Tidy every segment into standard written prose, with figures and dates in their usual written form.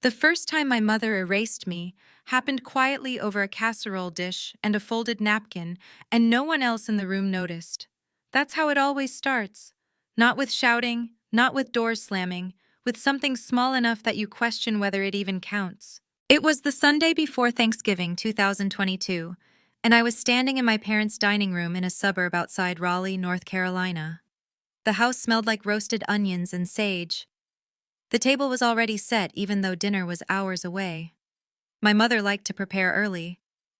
The first time my mother erased me happened quietly over a casserole dish and a folded napkin, and no one else in the room noticed. That's how it always starts. Not with shouting, not with doors slamming, with something small enough that you question whether it even counts. It was the Sunday before Thanksgiving 2022, and I was standing in my parents' dining room in a suburb outside Raleigh, North Carolina. The house smelled like roasted onions and sage. The table was already set even though dinner was hours away. My mother liked to prepare early.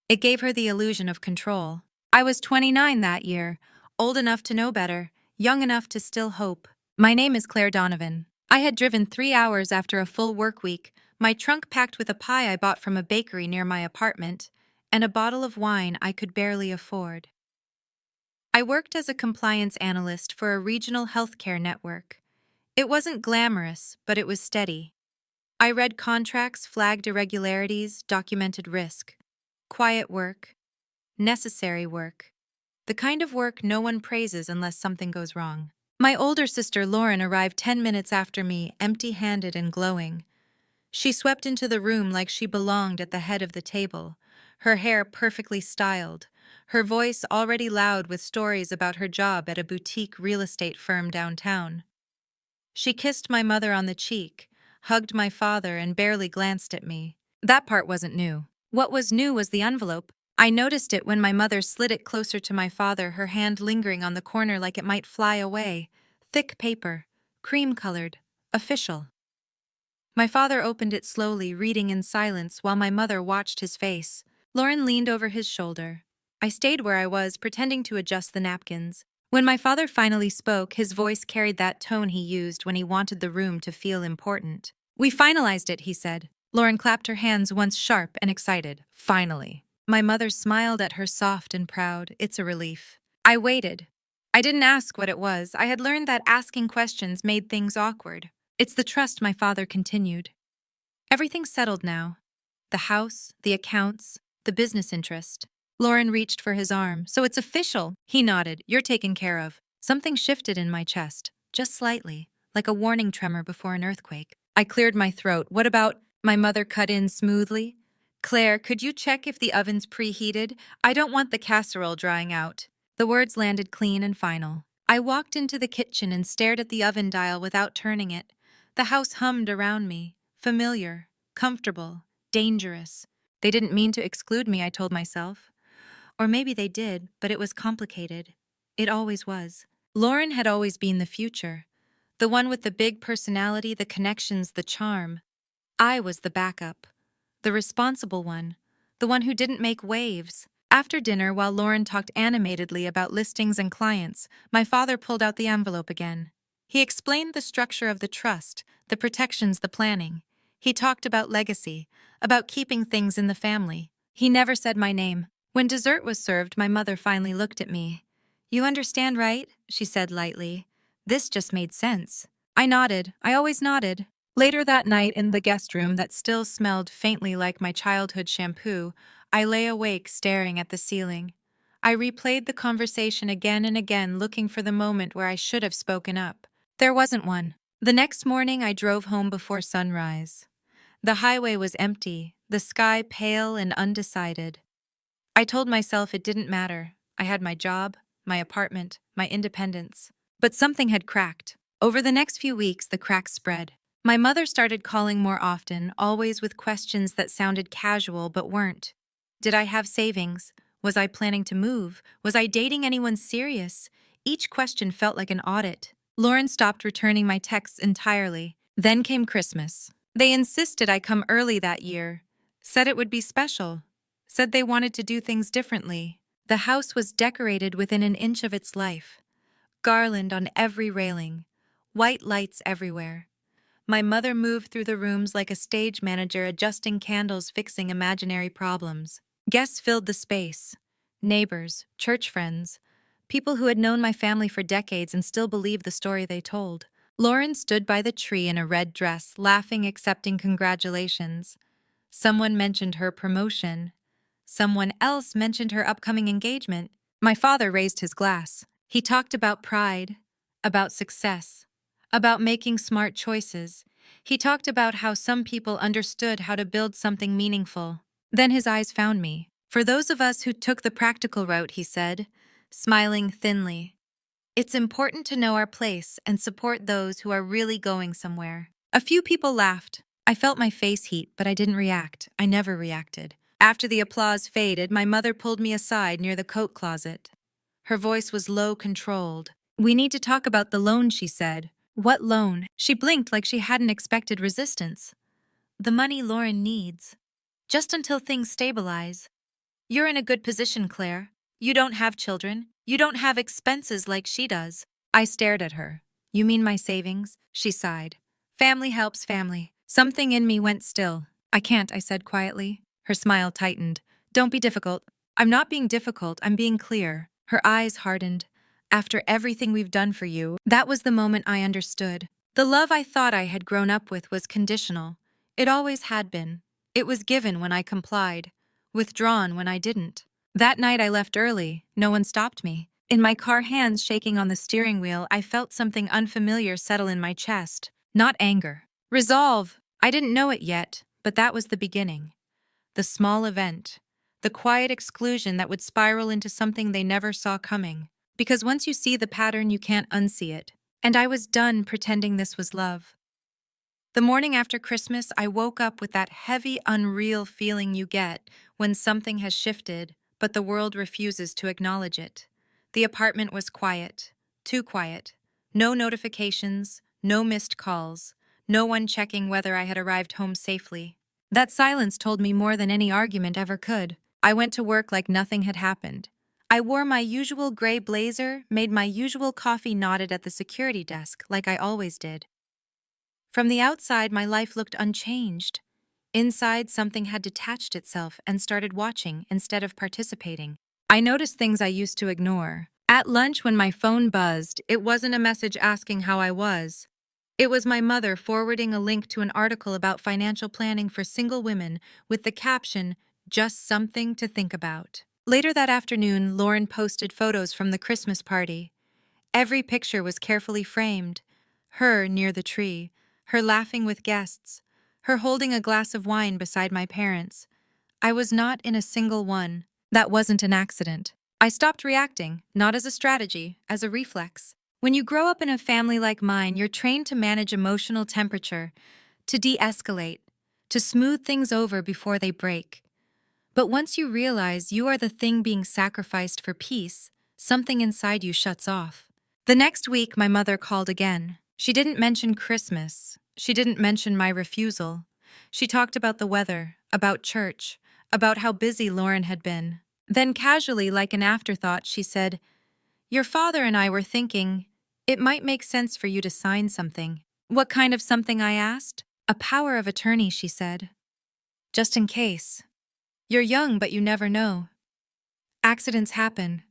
It gave her the illusion of control. I was 29 that year, old enough to know better, young enough to still hope. My name is Claire Donovan. I had driven 3 hours after a full work week, my trunk packed with a pie I bought from a bakery near my apartment, and a bottle of wine I could barely afford. I worked as a compliance analyst for a regional healthcare network. It wasn't glamorous, but it was steady. I read contracts, flagged irregularities, documented risk. Quiet work. Necessary work. The kind of work no one praises unless something goes wrong. My older sister Lauren arrived 10 minutes after me, empty-handed and glowing. She swept into the room like she belonged at the head of the table, her hair perfectly styled, her voice already loud with stories about her job at a boutique real estate firm downtown. She kissed my mother on the cheek, hugged my father, and barely glanced at me. That part wasn't new. What was new was the envelope. I noticed it when my mother slid it closer to my father, her hand lingering on the corner like it might fly away. Thick paper, cream-colored, official. My father opened it slowly, reading in silence while my mother watched his face. Lauren leaned over his shoulder. I stayed where I was, pretending to adjust the napkins. When my father finally spoke, his voice carried that tone he used when he wanted the room to feel important. "We finalized it," he said. Lauren clapped her hands once sharp and excited. "Finally." My mother smiled at her, soft and proud. "It's a relief." I waited. I didn't ask what it was. I had learned that asking questions made things awkward. "It's the trust," my father continued. "Everything's settled now. The house, the accounts, the business interest." Lauren reached for his arm. "So it's official." He nodded. "You're taken care of." Something shifted in my chest, just slightly, like a warning tremor before an earthquake. I cleared my throat. "What about—" My mother cut in smoothly. "Claire, could you check if the oven's preheated? I don't want the casserole drying out." The words landed clean and final. I walked into the kitchen and stared at the oven dial without turning it. The house hummed around me. Familiar, comfortable, dangerous. They didn't mean to exclude me, I told myself. Or maybe they did, but it was complicated. It always was. Lauren had always been the future. The one with the big personality, the connections, the charm. I was the backup. The responsible one. The one who didn't make waves. After dinner, while Lauren talked animatedly about listings and clients, my father pulled out the envelope again. He explained the structure of the trust, the protections, the planning. He talked about legacy, about keeping things in the family. He never said my name. When dessert was served, my mother finally looked at me. "You understand, right?" she said lightly. This just made sense. I nodded. I always nodded. Later that night, in the guest room that still smelled faintly like my childhood shampoo, I lay awake staring at the ceiling. I replayed the conversation again and again, looking for the moment where I should have spoken up. There wasn't one. The next morning, I drove home before sunrise. The highway was empty, the sky pale and undecided. I told myself it didn't matter. I had my job, my apartment, my independence. But something had cracked. Over the next few weeks, the cracks spread. My mother started calling more often, always with questions that sounded casual but weren't. Did I have savings? Was I planning to move? Was I dating anyone serious? Each question felt like an audit. Lauren stopped returning my texts entirely. Then came Christmas. They insisted I come early that year. Said it would be special. Said they wanted to do things differently. The house was decorated within an inch of its life. Garland on every railing. White lights everywhere. My mother moved through the rooms like a stage manager, adjusting candles, fixing imaginary problems. Guests filled the space. Neighbors, church friends, people who had known my family for decades and still believed the story they told. Lauren stood by the tree in a red dress, laughing, accepting congratulations. Someone mentioned her promotion. Someone else mentioned her upcoming engagement. My father raised his glass. He talked about pride, about success, about making smart choices. He talked about how some people understood how to build something meaningful. Then his eyes found me. For those of us who took the practical route, he said, smiling thinly, it's important to know our place and support those who are really going somewhere. A few people laughed. I felt my face heat, but I didn't react. I never reacted. After the applause faded, my mother pulled me aside near the coat closet. Her voice was low, controlled. We need to talk about the loan, she said. What loan? She blinked like she hadn't expected resistance. The money Lauren needs. Just until things stabilize. You're in a good position, Claire. You don't have children. You don't have expenses like she does. I stared at her. You mean my savings? She sighed. Family helps family. Something in me went still. I can't, I said quietly. Her smile tightened. Don't be difficult. I'm not being difficult, I'm being clear. Her eyes hardened. After everything we've done for you, that was the moment I understood. The love I thought I had grown up with was conditional. It always had been. It was given when I complied, withdrawn when I didn't. That night I left early. No one stopped me. In my car, hands shaking on the steering wheel, I felt something unfamiliar settle in my chest. Not anger. Resolve. I didn't know it yet, but that was the beginning. The small event. The quiet exclusion that would spiral into something they never saw coming. Because once you see the pattern, you can't unsee it. And I was done pretending this was love. The morning after Christmas, I woke up with that heavy, unreal feeling you get when something has shifted, but the world refuses to acknowledge it. The apartment was quiet. Too quiet. No notifications, no missed calls, no one checking whether I had arrived home safely. That silence told me more than any argument ever could. I went to work like nothing had happened. I wore my usual gray blazer, made my usual coffee, nodded at the security desk like I always did. From the outside, my life looked unchanged. Inside, something had detached itself and started watching instead of participating. I noticed things I used to ignore. At lunch, when my phone buzzed, it wasn't a message asking how I was. It was my mother forwarding a link to an article about financial planning for single women with the caption, "Just something to think about." Later that afternoon, Lauren posted photos from the Christmas party. Every picture was carefully framed. Her near the tree, her laughing with guests, her holding a glass of wine beside my parents. I was not in a single one. That wasn't an accident. I stopped reacting, not as a strategy, as a reflex. When you grow up in a family like mine, you're trained to manage emotional temperature, to de-escalate, to smooth things over before they break. But once you realize you are the thing being sacrificed for peace, something inside you shuts off. The next week, my mother called again. She didn't mention Christmas. She didn't mention my refusal. She talked about the weather, about church, about how busy Lauren had been. Then casually, like an afterthought, she said, "Your father and I were thinking, it might make sense for you to sign something." What kind of something, I asked? A power of attorney, she said. Just in case. You're young, but you never know. Accidents happen.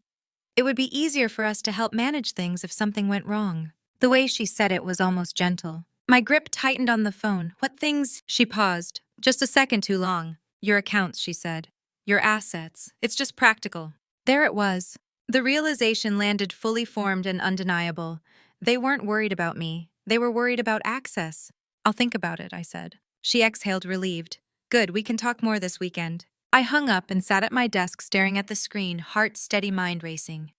It would be easier for us to help manage things if something went wrong. The way she said it was almost gentle. My grip tightened on the phone. What things? She paused. Just a second too long. Your accounts, she said. Your assets. It's just practical. There it was. The realization landed fully formed and undeniable. They weren't worried about me. They were worried about access. I'll think about it, I said. She exhaled, relieved. Good, we can talk more this weekend. I hung up and sat at my desk staring at the screen, heart steady, mind racing.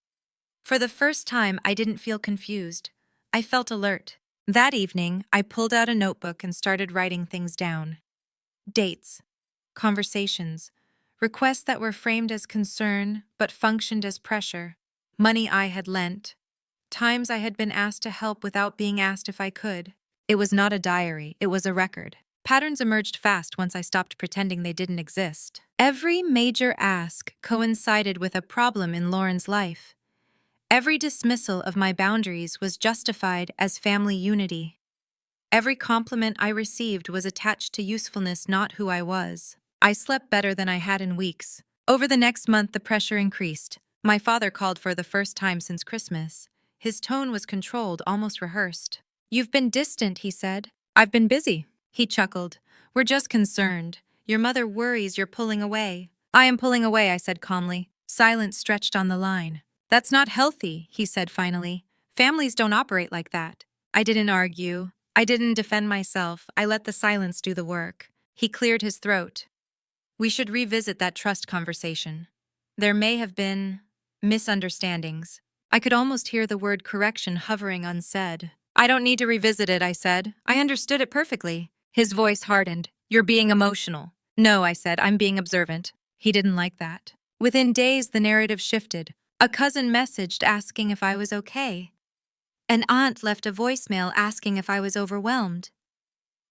For the first time, I didn't feel confused. I felt alert. That evening, I pulled out a notebook and started writing things down. Dates, conversations, requests that were framed as concern but functioned as pressure, money I had lent, times I had been asked to help without being asked if I could. It was not a diary, it was a record. Patterns emerged fast once I stopped pretending they didn't exist. Every major ask coincided with a problem in Lauren's life. Every dismissal of my boundaries was justified as family unity. Every compliment I received was attached to usefulness, not who I was. I slept better than I had in weeks. Over the next month, the pressure increased. My father called for the first time since Christmas. His tone was controlled, almost rehearsed. "You've been distant," he said. "I've been busy." He chuckled. "We're just concerned. Your mother worries you're pulling away." "I am pulling away," I said calmly. Silence stretched on the line. "That's not healthy," he said finally. "Families don't operate like that." I didn't argue. I didn't defend myself. I let the silence do the work. He cleared his throat. We should revisit that trust conversation. There may have been misunderstandings. I could almost hear the word correction hovering unsaid. I don't need to revisit it, I said. I understood it perfectly. His voice hardened. You're being emotional. No, I said, I'm being observant. He didn't like that. Within days, the narrative shifted. A cousin messaged asking if I was okay. An aunt left a voicemail asking if I was overwhelmed.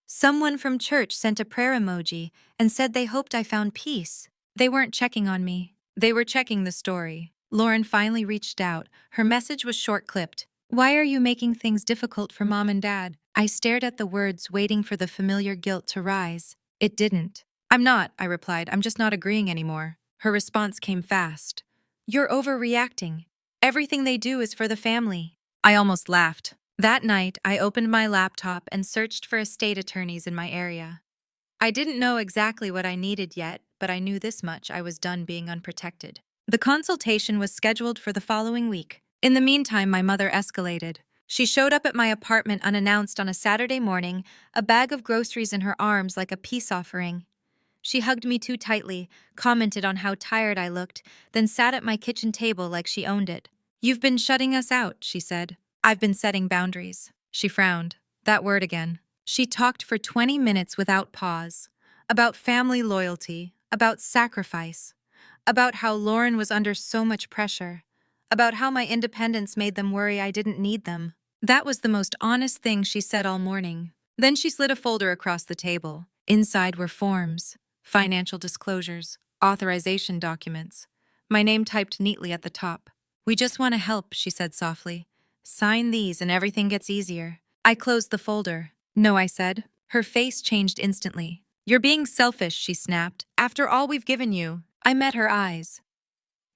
Someone from church sent a prayer emoji and said they hoped I found peace. They weren't checking on me. They were checking the story. Lauren finally reached out. Her message was short-clipped. Why are you making things difficult for Mom and Dad? I stared at the words, waiting for the familiar guilt to rise. It didn't. I'm not, I replied. I'm just not agreeing anymore. Her response came fast. You're overreacting. Everything they do is for the family. I almost laughed. That night, I opened my laptop and searched for estate attorneys in my area. I didn't know exactly what I needed yet, but I knew this much: I was done being unprotected. The consultation was scheduled for the following week. In the meantime, my mother escalated. She showed up at my apartment unannounced on a Saturday morning, a bag of groceries in her arms like a peace offering. She hugged me too tightly, commented on how tired I looked, then sat at my kitchen table like she owned it. You've been shutting us out, she said. I've been setting boundaries. She frowned. That word again. She talked for 20 minutes without pause. About family loyalty, about sacrifice, about how Lauren was under so much pressure, about how my independence made them worry I didn't need them. That was the most honest thing she said all morning. Then she slid a folder across the table. Inside were forms, financial disclosures, authorization documents. My name typed neatly at the top. We just want to help, she said softly. Sign these and everything gets easier. I closed the folder. No, I said. Her face changed instantly. You're being selfish, she snapped. After all we've given you. I met her eyes.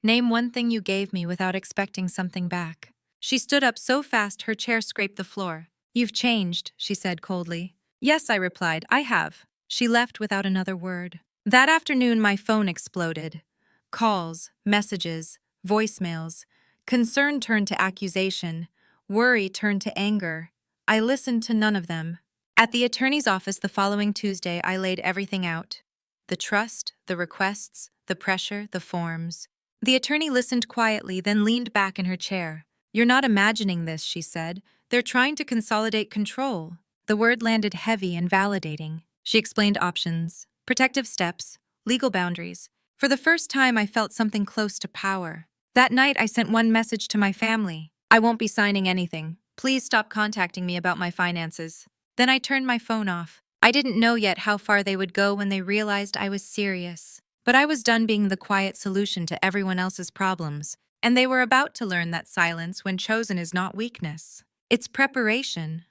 Name one thing you gave me without expecting something back. She stood up so fast her chair scraped the floor. You've changed, she said coldly. Yes, I replied, I have. She left without another word. That afternoon, my phone exploded. Calls, messages, voicemails. Concern turned to accusation. Worry turned to anger. I listened to none of them. At the attorney's office the following Tuesday, I laid everything out. The trust, the requests, the pressure, the forms. The attorney listened quietly, then leaned back in her chair. You're not imagining this, she said. They're trying to consolidate control. The word landed heavy and validating. She explained options, protective steps, legal boundaries. For the first time, I felt something close to power. That night, I sent one message to my family. I won't be signing anything. Please stop contacting me about my finances. Then I turned my phone off. I didn't know yet how far they would go when they realized I was serious. But I was done being the quiet solution to everyone else's problems, and they were about to learn that silence, when chosen, is not weakness. It's preparation.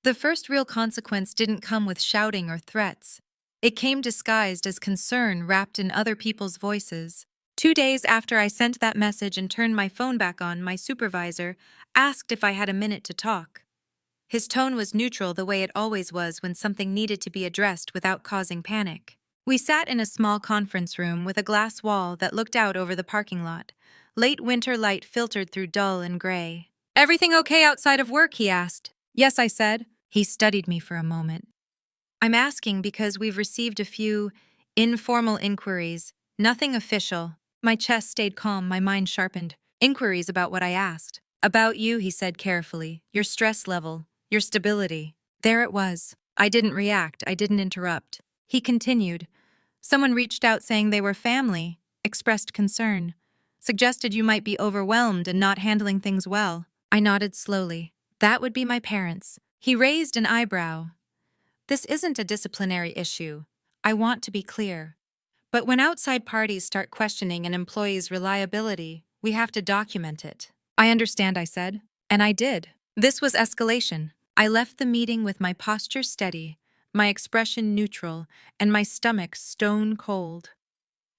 The first real consequence didn't come with shouting or threats. It came disguised as concern wrapped in other people's voices. 2 days after I sent that message and turned my phone back on, my supervisor asked if I had a minute to talk. His tone was neutral, the way it always was when something needed to be addressed without causing panic. We sat in a small conference room with a glass wall that looked out over the parking lot. Late winter light filtered through dull and gray. Everything okay outside of work, he asked. Yes, I said. He studied me for a moment. I'm asking because we've received a few informal inquiries, nothing official. My chest stayed calm, my mind sharpened. Inquiries about what I asked. About you, he said carefully. Your stress level, your stability. There it was. I didn't react, I didn't interrupt. He continued. Someone reached out saying they were family, expressed concern, suggested you might be overwhelmed and not handling things well. I nodded slowly. That would be my parents. He raised an eyebrow. This isn't a disciplinary issue. I want to be clear. But when outside parties start questioning an employee's reliability, we have to document it. I understand, I said. And I did. This was escalation. I left the meeting with my posture steady, my expression neutral, and my stomach stone cold.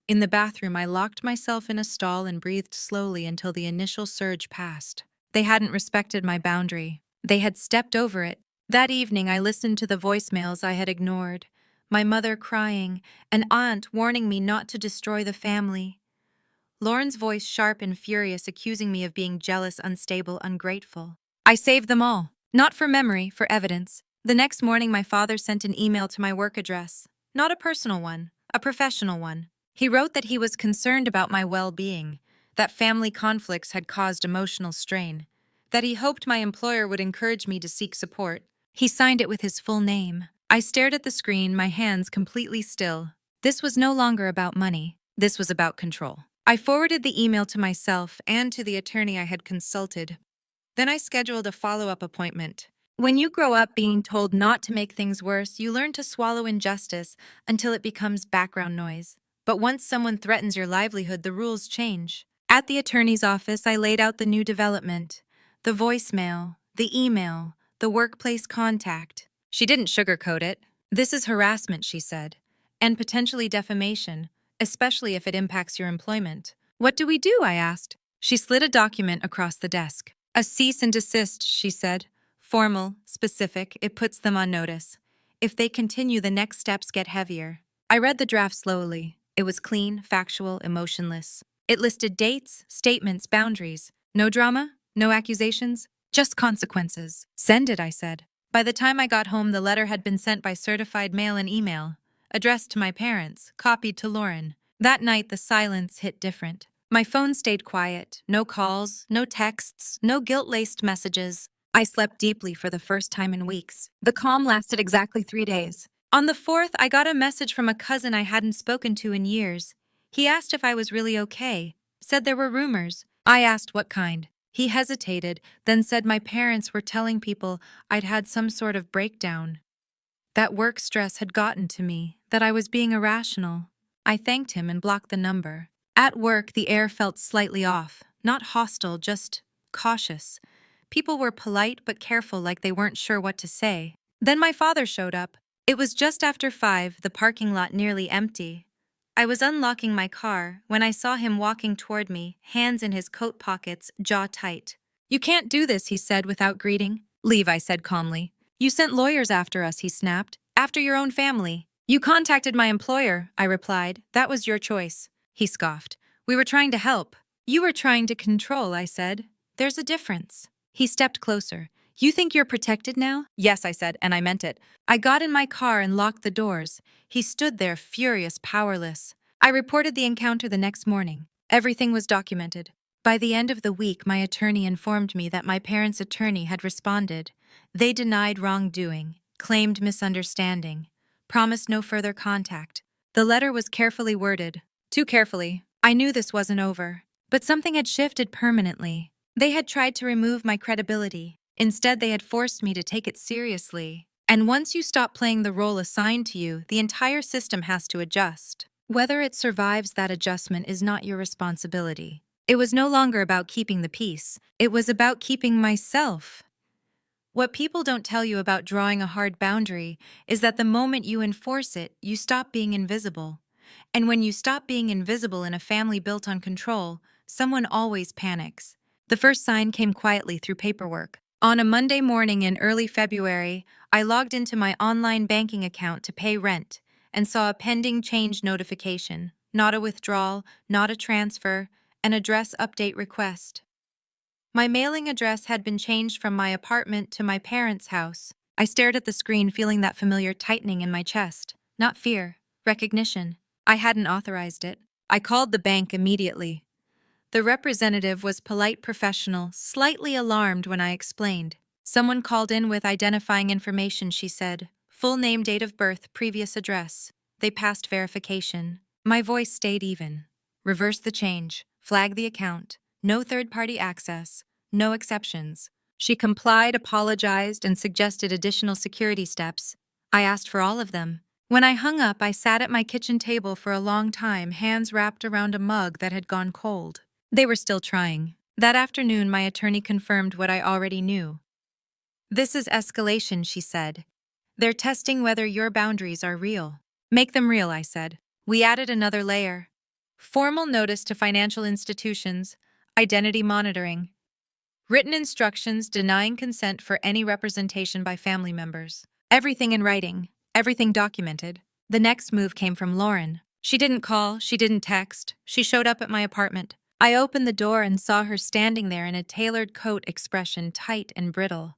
In the bathroom, I locked myself in a stall and breathed slowly until the initial surge passed. They hadn't respected my boundary. They had stepped over it. That evening, I listened to the voicemails I had ignored. My mother crying, an aunt warning me not to destroy the family. Lauren's voice sharp and furious, accusing me of being jealous, unstable, ungrateful. I saved them all. Not for memory, for evidence. The next morning, my father sent an email to my work address. Not a personal one, a professional one. He wrote that he was concerned about my well-being, that family conflicts had caused emotional strain, that he hoped my employer would encourage me to seek support. He signed it with his full name. I stared at the screen, my hands completely still. This was no longer about money. This was about control. I forwarded the email to myself and to the attorney I had consulted. Then I scheduled a follow-up appointment. When you grow up being told not to make things worse, you learn to swallow injustice until it becomes background noise. But once someone threatens your livelihood, the rules change. At the attorney's office, I laid out the new development. The voicemail, the email, the workplace contact. She didn't sugarcoat it. This is harassment, she said, and potentially defamation, especially if it impacts your employment. What do we do? I asked. She slid a document across the desk. A cease and desist, she said. Formal, specific, it puts them on notice. If they continue, the next steps get heavier. I read the draft slowly. It was clean, factual, emotionless. It listed dates, statements, boundaries. No drama, no accusations, just consequences. Send it, I said. By the time I got home, the letter had been sent by certified mail and email, addressed to my parents, copied to Lauren. That night, the silence hit different. My phone stayed quiet. No calls, no texts, no guilt-laced messages. I slept deeply for the first time in weeks. The calm lasted exactly 3 days. On the 4th, I got a message from a cousin I hadn't spoken to in years. He asked if I was really okay, said there were rumors. I asked what kind. He hesitated, then said my parents were telling people I'd had some sort of breakdown. That work stress had gotten to me, that I was being irrational. I thanked him and blocked the number. At work, the air felt slightly off, not hostile, just cautious. People were polite but careful, like they weren't sure what to say. Then my father showed up. It was just after 5, the parking lot nearly empty. I was unlocking my car when I saw him walking toward me, hands in his coat pockets, jaw tight. You can't do this, he said without greeting. Leave, I said calmly. You sent lawyers after us, he snapped. After your own family. You contacted my employer, I replied. That was your choice. He scoffed. We were trying to help. You were trying to control, I said. There's a difference. He stepped closer. You think you're protected now? Yes, I said, and I meant it. I got in my car and locked the doors. He stood there, furious, powerless. I reported the encounter the next morning. Everything was documented. By the end of the week, my attorney informed me that my parents' attorney had responded. They denied wrongdoing, claimed misunderstanding, promised no further contact. The letter was carefully worded. Too carefully. I knew this wasn't over. But something had shifted permanently. They had tried to remove my credibility. Instead, they had forced me to take it seriously. And once you stop playing the role assigned to you, the entire system has to adjust. Whether it survives that adjustment is not your responsibility. It was no longer about keeping the peace. It was about keeping myself. What people don't tell you about drawing a hard boundary is that the moment you enforce it, you stop being invisible. And when you stop being invisible in a family built on control, someone always panics. The first sign came quietly through paperwork. On a Monday morning in early February, I logged into my online banking account to pay rent and saw a pending change notification, not a withdrawal, not a transfer, an address update request. My mailing address had been changed from my apartment to my parents' house. I stared at the screen, feeling that familiar tightening in my chest. Not fear, recognition. I hadn't authorized it. I called the bank immediately. The representative was polite, professional, slightly alarmed when I explained. Someone called in with identifying information, she said. Full name, date of birth, previous address. They passed verification. My voice stayed even. Reverse the change. Flag the account. No third-party access. No exceptions. She complied, apologized, and suggested additional security steps. I asked for all of them. When I hung up, I sat at my kitchen table for a long time, hands wrapped around a mug that had gone cold. They were still trying. That afternoon, my attorney confirmed what I already knew. This is escalation, she said. They're testing whether your boundaries are real. Make them real, I said. We added another layer. Formal notice to financial institutions, identity monitoring, written instructions denying consent for any representation by family members. Everything in writing, everything documented. The next move came from Lauren. She didn't call, she didn't text. She showed up at my apartment. I opened the door and saw her standing there in a tailored coat, expression tight and brittle.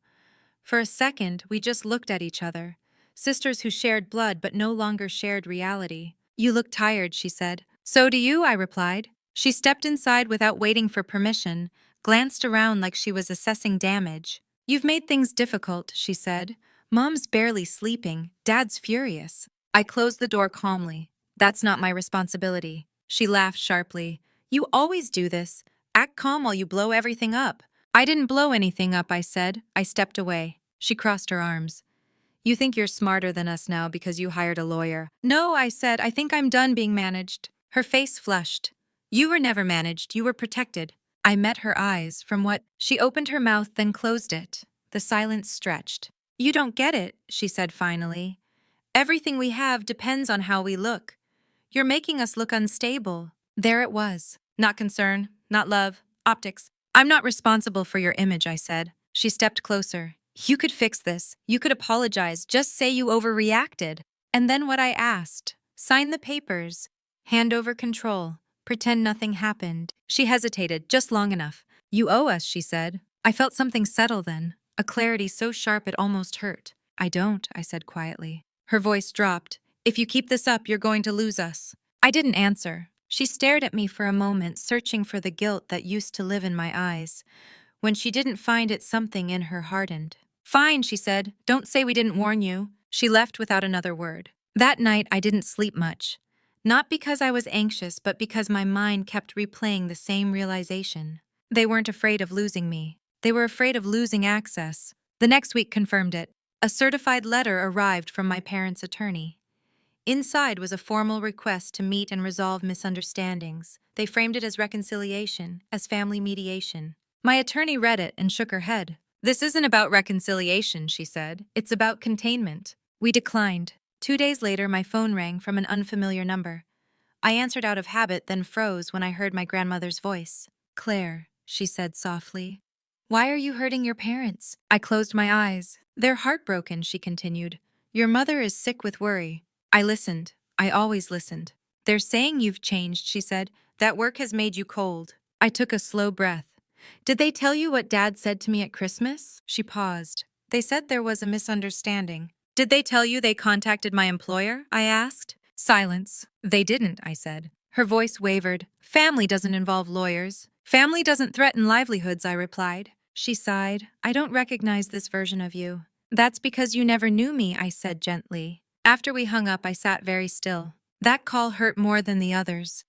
For a second, we just looked at each other. Sisters who shared blood but no longer shared reality. You look tired, she said. So do you, I replied. She stepped inside without waiting for permission, glanced around like she was assessing damage. You've made things difficult, she said. Mom's barely sleeping, Dad's furious. I closed the door calmly. That's not my responsibility. She laughed sharply. You always do this. Act calm while you blow everything up. I didn't blow anything up, I said. I stepped away. She crossed her arms. You think you're smarter than us now because you hired a lawyer. No, I said, I think I'm done being managed. Her face flushed. You were never managed, you were protected. I met her eyes from what she opened her mouth, then closed it. The silence stretched. You don't get it, she said finally. Everything we have depends on how we look. You're making us look unstable. There it was. Not concern, not love, optics. I'm not responsible for your image, I said. She stepped closer. You could fix this. You could apologize. Just say you overreacted. And then what I asked. Sign the papers. Hand over control. Pretend nothing happened. She hesitated, just long enough. You owe us, she said. I felt something settle then. A clarity so sharp it almost hurt. I don't, I said quietly. Her voice dropped. If you keep this up, you're going to lose us. I didn't answer. She stared at me for a moment, searching for the guilt that used to live in my eyes. When she didn't find it, something in her hardened. Fine, she said. Don't say we didn't warn you. She left without another word. That night, I didn't sleep much. Not because I was anxious, but because my mind kept replaying the same realization. They weren't afraid of losing me. They were afraid of losing access. The next week confirmed it. A certified letter arrived from my parents' attorney. Inside was a formal request to meet and resolve misunderstandings. They framed it as reconciliation, as family mediation. My attorney read it and shook her head. This isn't about reconciliation, she said. It's about containment. We declined. 2 days later, my phone rang from an unfamiliar number. I answered out of habit, then froze when I heard my grandmother's voice. Claire, she said softly. Why are you hurting your parents? I closed my eyes. They're heartbroken, she continued. Your mother is sick with worry. I listened. I always listened. They're saying you've changed, she said. That work has made you cold. I took a slow breath. Did they tell you what Dad said to me at Christmas? She paused. They said there was a misunderstanding. Did they tell you they contacted my employer? I asked. Silence. They didn't, I said. Her voice wavered. Family doesn't involve lawyers. Family doesn't threaten livelihoods, I replied. She sighed. I don't recognize this version of you. That's because you never knew me, I said gently. After we hung up, I sat very still. That call hurt more than the others.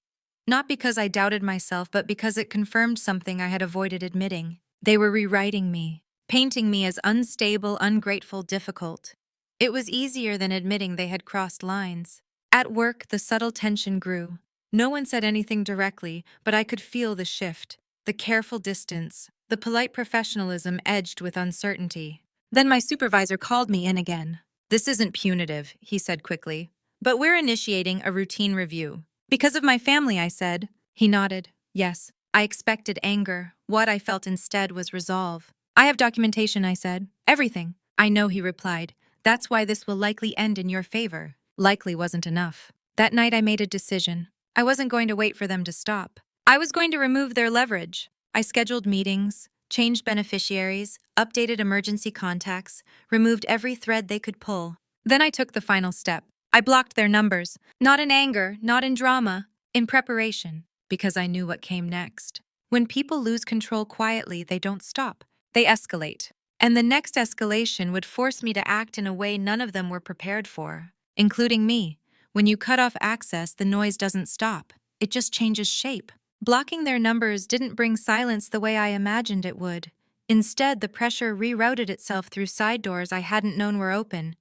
Not because I doubted myself, but because it confirmed something I had avoided admitting. They were rewriting me, painting me as unstable, ungrateful, difficult. It was easier than admitting they had crossed lines. At work, the subtle tension grew. No one said anything directly, but I could feel the shift, the careful distance, the polite professionalism edged with uncertainty. Then my supervisor called me in again. This isn't punitive, he said quickly, but we're initiating a routine review. Because of my family, I said. He nodded. Yes. I expected anger. What I felt instead was resolve. I have documentation, I said. Everything. I know, he replied. That's why this will likely end in your favor. Likely wasn't enough. That night I made a decision. I wasn't going to wait for them to stop. I was going to remove their leverage. I scheduled meetings, changed beneficiaries, updated emergency contacts, removed every thread they could pull. Then I took the final step. I blocked their numbers, not in anger, not in drama, in preparation, because I knew what came next. When people lose control quietly, they don't stop. They escalate. And the next escalation would force me to act in a way none of them were prepared for, including me. When you cut off access, the noise doesn't stop. It just changes shape. Blocking their numbers didn't bring silence the way I imagined it would. Instead, the pressure rerouted itself through side doors I hadn't known were open.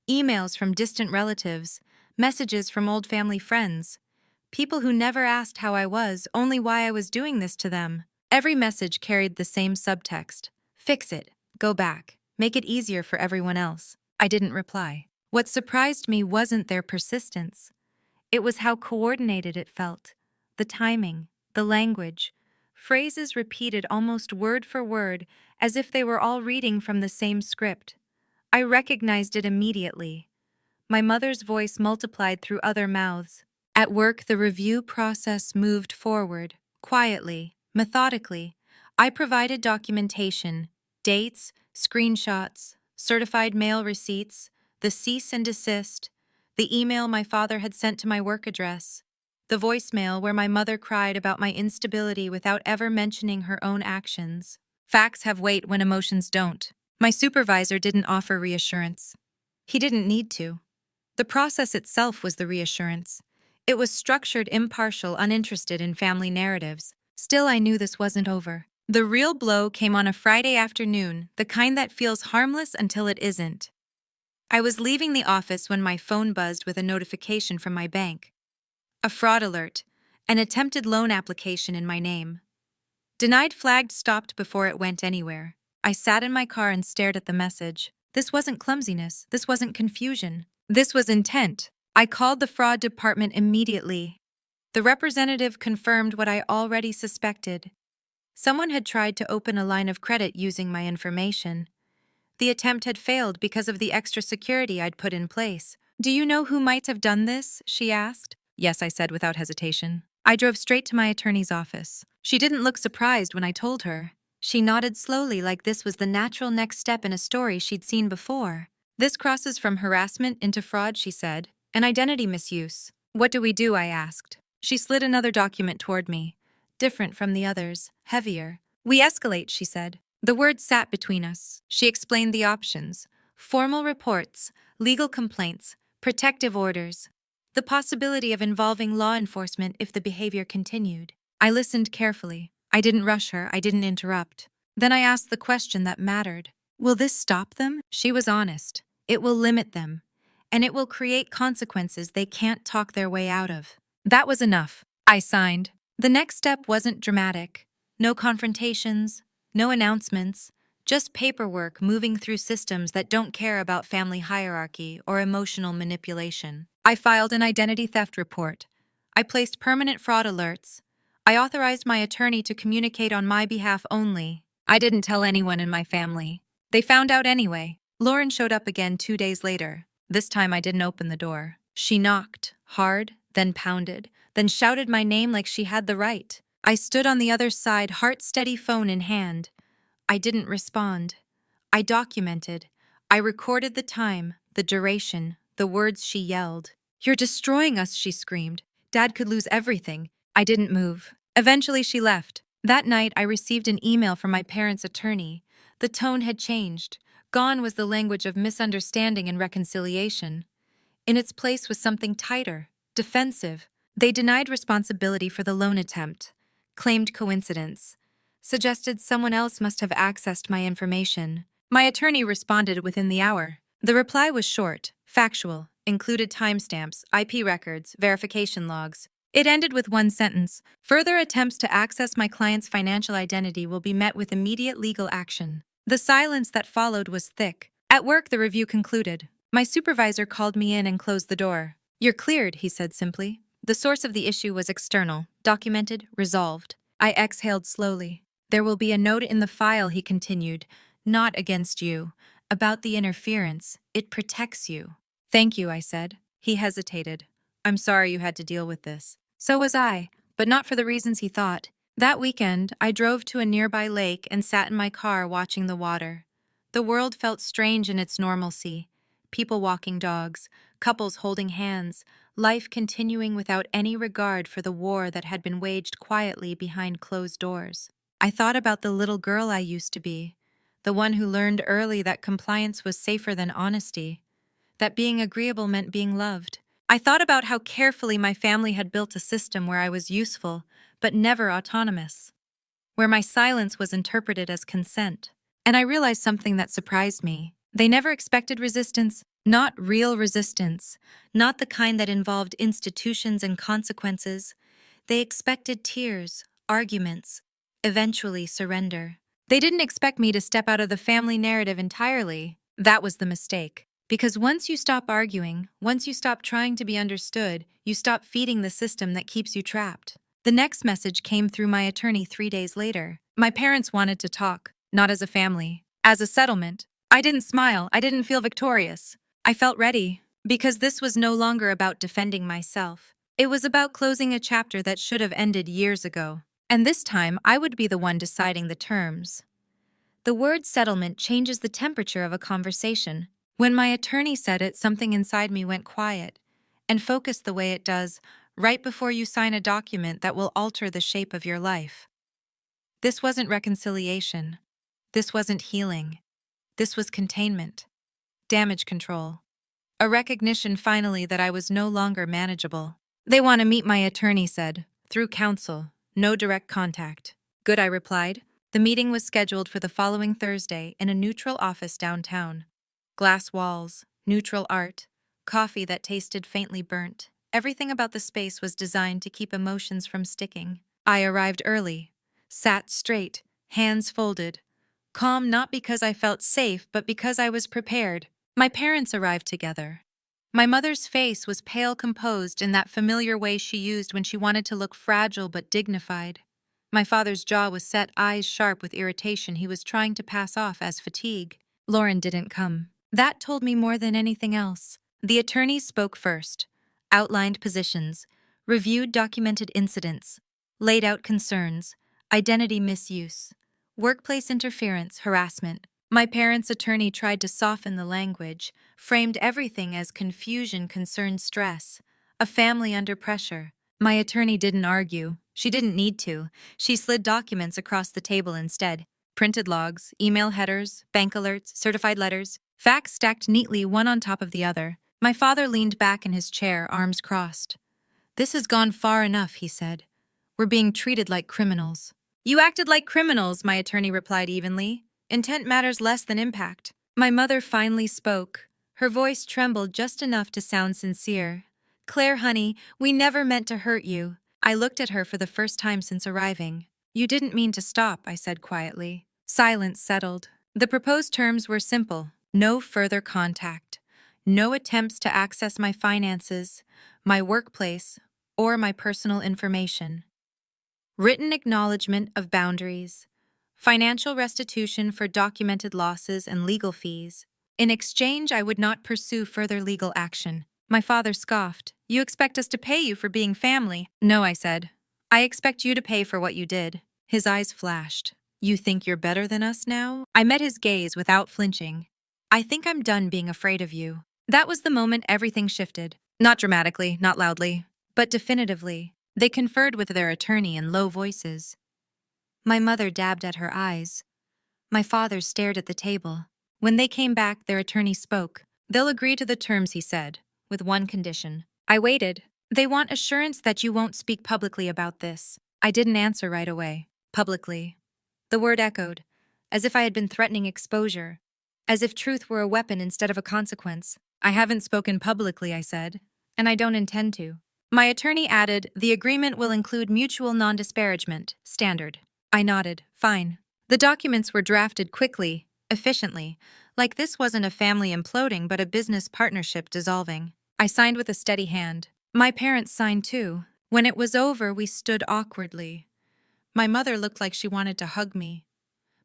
Emails from distant relatives, messages from old family friends. People who never asked how I was, only why I was doing this to them. Every message carried the same subtext. Fix it. Go back. Make it easier for everyone else. I didn't reply. What surprised me wasn't their persistence. It was how coordinated it felt. The timing, the language. Phrases repeated almost word for word, as if they were all reading from the same script. I recognized it immediately. My mother's voice multiplied through other mouths. At work, the review process moved forward, quietly, methodically. I provided documentation, dates, screenshots, certified mail receipts, the cease and desist, the email my father had sent to my work address, the voicemail where my mother cried about my instability without ever mentioning her own actions. Facts have weight when emotions don't. My supervisor didn't offer reassurance. He didn't need to. The process itself was the reassurance. It was structured, impartial, uninterested in family narratives. Still, I knew this wasn't over. The real blow came on a Friday afternoon, the kind that feels harmless until it isn't. I was leaving the office when my phone buzzed with a notification from my bank. A fraud alert, an attempted loan application in my name. Denied flagged stopped before it went anywhere. I sat in my car and stared at the message. This wasn't clumsiness. This wasn't confusion. This was intent. I called the fraud department immediately. The representative confirmed what I already suspected. Someone had tried to open a line of credit using my information. The attempt had failed because of the extra security I'd put in place. "Do you know who might have done this?" she asked. "Yes," I said without hesitation. I drove straight to my attorney's office. She didn't look surprised when I told her. She nodded slowly like this was the natural next step in a story she'd seen before. "This crosses from harassment into fraud," she said, "and identity misuse." "What do we do?" I asked. She slid another document toward me. Different from the others, heavier. "We escalate," she said. The word sat between us. She explained the options: formal reports, legal complaints, protective orders, the possibility of involving law enforcement if the behavior continued. I listened carefully. I didn't rush her, I didn't interrupt. Then I asked the question that mattered. "Will this stop them?" She was honest. "It will limit them, and it will create consequences they can't talk their way out of." That was enough. I signed. The next step wasn't dramatic. No confrontations, no announcements, just paperwork moving through systems that don't care about family hierarchy or emotional manipulation. I filed an identity theft report. I placed permanent fraud alerts. I authorized my attorney to communicate on my behalf only. I didn't tell anyone in my family. They found out anyway. Lauren showed up again 2 days later. This time I didn't open the door. She knocked, hard, then pounded, then shouted my name like she had the right. I stood on the other side, heart-steady phone in hand. I didn't respond. I documented. I recorded the time, the duration, the words she yelled. "You're destroying us," she screamed. "Dad could lose everything." I didn't move. Eventually she left. That night I received an email from my parents' attorney. The tone had changed. Gone was the language of misunderstanding and reconciliation. In its place was something tighter, defensive. They denied responsibility for the loan attempt, claimed coincidence, suggested someone else must have accessed my information. My attorney responded within the hour. The reply was short, factual, included timestamps, IP records, verification logs. It ended with one sentence: "Further attempts to access my client's financial identity will be met with immediate legal action." The silence that followed was thick. At work, the review concluded. My supervisor called me in and closed the door. "You're cleared," he said simply. The source of the issue was external, documented, resolved. I exhaled slowly. "There will be a note in the file," he continued, "not against you, about the interference. It protects you." "Thank you," I said. He hesitated. "I'm sorry you had to deal with this." So was I, but not for the reasons he thought. That weekend, I drove to a nearby lake and sat in my car watching the water. The world felt strange in its normalcy. People walking dogs, couples holding hands, life continuing without any regard for the war that had been waged quietly behind closed doors. I thought about the little girl I used to be, the one who learned early that compliance was safer than honesty, that being agreeable meant being loved. I thought about how carefully my family had built a system where I was useful, but never autonomous, where my silence was interpreted as consent. And I realized something that surprised me. They never expected resistance, not real resistance, not the kind that involved institutions and consequences. They expected tears, arguments, eventually surrender. They didn't expect me to step out of the family narrative entirely. That was the mistake. Because once you stop arguing, once you stop trying to be understood, you stop feeding the system that keeps you trapped. The next message came through my attorney 3 days later. My parents wanted to talk, not as a family, as a settlement. I didn't smile, I didn't feel victorious. I felt ready, because this was no longer about defending myself. It was about closing a chapter that should have ended years ago. And this time, I would be the one deciding the terms. The word settlement changes the temperature of a conversation. When my attorney said it, something inside me went quiet and focused the way it does right before you sign a document that will alter the shape of your life. This wasn't reconciliation. This wasn't healing. This was containment, damage control, a recognition finally that I was no longer manageable. They want to meet, my attorney said, through counsel, no direct contact. Good, I replied. The meeting was scheduled for the following Thursday in a neutral office downtown. Glass walls, neutral art, coffee that tasted faintly burnt. Everything about the space was designed to keep emotions from sticking. I arrived early, sat straight, hands folded, calm not because I felt safe, but because I was prepared. My parents arrived together. My mother's face was pale, composed in that familiar way she used when she wanted to look fragile but dignified. My father's jaw was set, eyes sharp with irritation he was trying to pass off as fatigue. Lauren didn't come. That told me more than anything else. The attorney spoke first, outlined positions, reviewed documented incidents, laid out concerns, identity misuse, workplace interference, harassment. My parents' attorney tried to soften the language, framed everything as confusion, concern, stress, a family under pressure. My attorney didn't argue. She didn't need to. She slid documents across the table instead. Printed logs, email headers, bank alerts, certified letters, facts stacked neatly one on top of the other. My father leaned back in his chair, arms crossed. "This has gone far enough," he said. "We're being treated like criminals." "You acted like criminals," my attorney replied evenly. "Intent matters less than impact." My mother finally spoke. Her voice trembled just enough to sound sincere. "Claire, honey, we never meant to hurt you." I looked at her for the first time since arriving. "You didn't mean to stop," I said quietly. Silence settled. The proposed terms were simple. No further contact. No attempts to access my finances, my workplace, or my personal information. Written acknowledgement of boundaries. Financial restitution for documented losses and legal fees. In exchange, I would not pursue further legal action. My father scoffed. "You expect us to pay you for being family?" "No," I said. "I expect you to pay for what you did." His eyes flashed. "You think you're better than us now?" I met his gaze without flinching. "I think I'm done being afraid of you." That was the moment everything shifted. Not dramatically, not loudly, but definitively. They conferred with their attorney in low voices. My mother dabbed at her eyes. My father stared at the table. When they came back, their attorney spoke. "They'll agree to the terms," he said, "with one condition." I waited. "They want assurance that you won't speak publicly about this." I didn't answer right away. Publicly. The word echoed, as if I had been threatening exposure, as if truth were a weapon instead of a consequence. "I haven't spoken publicly," I said, "and I don't intend to." My attorney added, "The agreement will include mutual non-disparagement, standard." I nodded. Fine. The documents were drafted quickly, efficiently, like this wasn't a family imploding but a business partnership dissolving. I signed with a steady hand. My parents signed too. When it was over, we stood awkwardly. My mother looked like she wanted to hug me.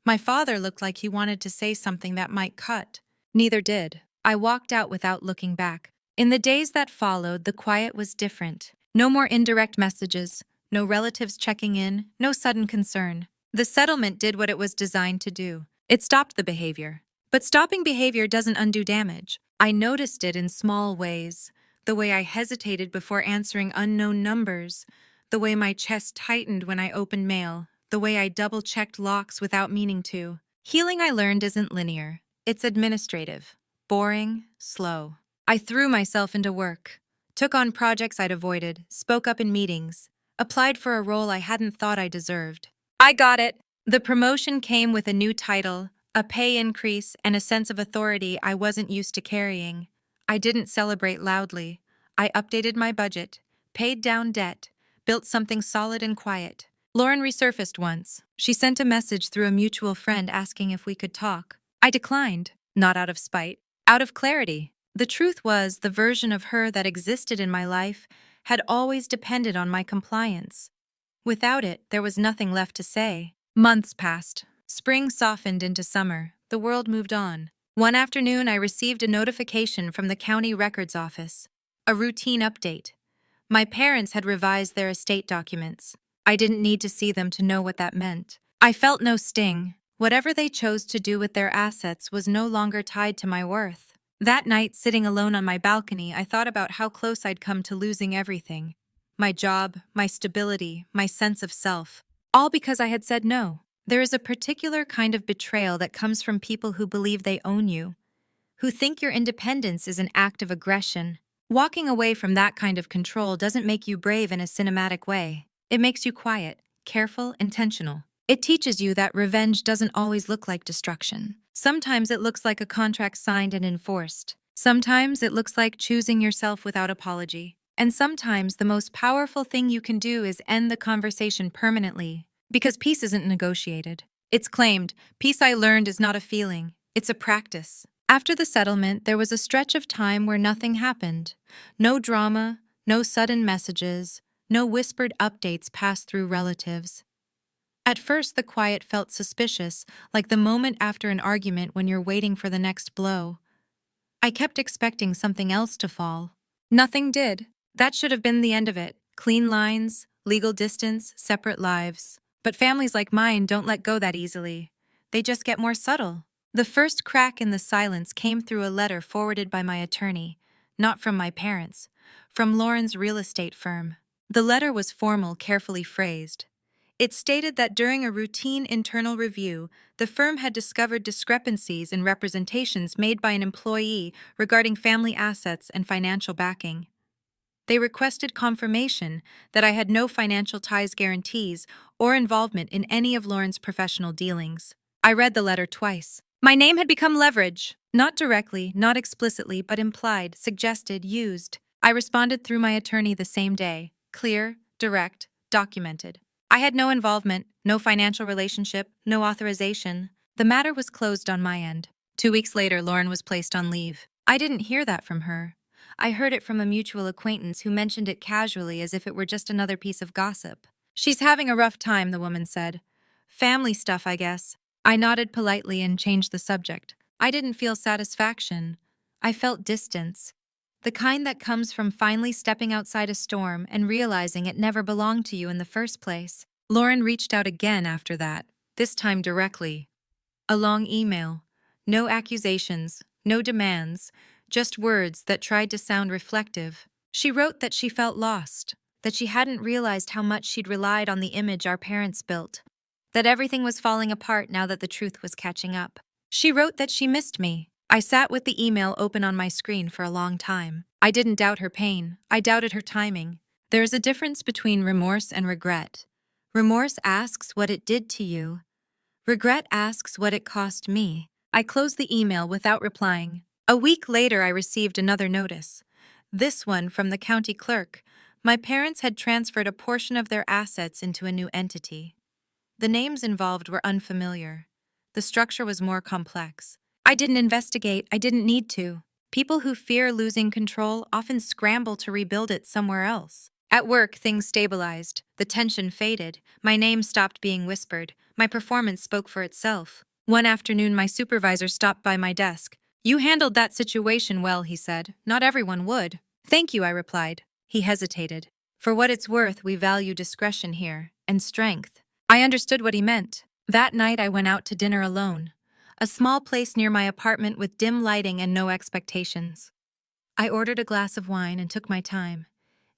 My father looked like he wanted to say something that might cut. Neither did. I walked out without looking back. In the days that followed, the quiet was different. No more indirect messages, no relatives checking in, no sudden concern. The settlement did what it was designed to do. It stopped the behavior. But stopping behavior doesn't undo damage. I noticed it in small ways. The way I hesitated before answering unknown numbers. The way my chest tightened when I opened mail. The way I double-checked locks without meaning to. Healing, I learned, isn't linear. It's administrative. Boring, slow. I threw myself into work. Took on projects I'd avoided. Spoke up in meetings. Applied for a role I hadn't thought I deserved. I got it. The promotion came with a new title, a pay increase, and a sense of authority I wasn't used to carrying. I didn't celebrate loudly. I updated my budget, paid down debt, built something solid and quiet. Lauren resurfaced once. She sent a message through a mutual friend asking if we could talk. I declined, not out of spite, out of clarity. The truth was, the version of her that existed in my life had always depended on my compliance. Without it, there was nothing left to say. Months passed. Spring softened into summer. The world moved on. One afternoon, I received a notification from the county records office. A routine update. My parents had revised their estate documents. I didn't need to see them to know what that meant. I felt no sting. Whatever they chose to do with their assets was no longer tied to my worth. That night, sitting alone on my balcony, I thought about how close I'd come to losing everything. My job, my stability, my sense of self. All because I had said no. There is a particular kind of betrayal that comes from people who believe they own you, who think your independence is an act of aggression. Walking away from that kind of control doesn't make you brave in a cinematic way. It makes you quiet, careful, intentional. It teaches you that revenge doesn't always look like destruction. Sometimes it looks like a contract signed and enforced. Sometimes it looks like choosing yourself without apology. And sometimes the most powerful thing you can do is end the conversation permanently. Because peace isn't negotiated. It's claimed. Peace, I learned, is not a feeling. It's a practice. After the settlement, there was a stretch of time where nothing happened. No drama, no sudden messages, no whispered updates passed through relatives. At first, the quiet felt suspicious, like the moment after an argument when you're waiting for the next blow. I kept expecting something else to fall. Nothing did. That should have been the end of it. Clean lines, legal distance, separate lives. But families like mine don't let go that easily. They just get more subtle. The first crack in the silence came through a letter forwarded by my attorney, not from my parents, from Lauren's real estate firm. The letter was formal, carefully phrased. It stated that during a routine internal review, the firm had discovered discrepancies in representations made by an employee regarding family assets and financial backing. They requested confirmation that I had no financial ties guarantees or involvement in any of Lauren's professional dealings. I read the letter twice. My name had become leverage. Not directly, not explicitly, but implied, suggested, used. I responded through my attorney the same day. Clear, direct, documented. I had no involvement, no financial relationship, no authorization. The matter was closed on my end. 2 weeks later, Lauren was placed on leave. I didn't hear that from her. I heard it from a mutual acquaintance who mentioned it casually as if it were just another piece of gossip. She's having a rough time, the woman said. Family stuff, I guess. I nodded politely and changed the subject. I didn't feel satisfaction. I felt distance. The kind that comes from finally stepping outside a storm and realizing it never belonged to you in the first place. Lauren reached out again after that, this time directly. A long email. No accusations, no demands, just words that tried to sound reflective. She wrote that she felt lost, that she hadn't realized how much she'd relied on the image our parents built, that everything was falling apart now that the truth was catching up. She wrote that she missed me. I sat with the email open on my screen for a long time. I didn't doubt her pain. I doubted her timing. There is a difference between remorse and regret. Remorse asks what it did to you. Regret asks what it cost me. I closed the email without replying. A week later, I received another notice. This one from the county clerk. My parents had transferred a portion of their assets into a new entity. The names involved were unfamiliar. The structure was more complex. I didn't investigate. I didn't need to. People who fear losing control often scramble to rebuild it somewhere else. At work, things stabilized. The tension faded. My name stopped being whispered. My performance spoke for itself. One afternoon, my supervisor stopped by my desk. You handled that situation well, he said. Not everyone would. Thank you, I replied. He hesitated. For what it's worth, we value discretion here, and strength. I understood what he meant. That night, I went out to dinner alone. A small place near my apartment with dim lighting and no expectations. I ordered a glass of wine and took my time.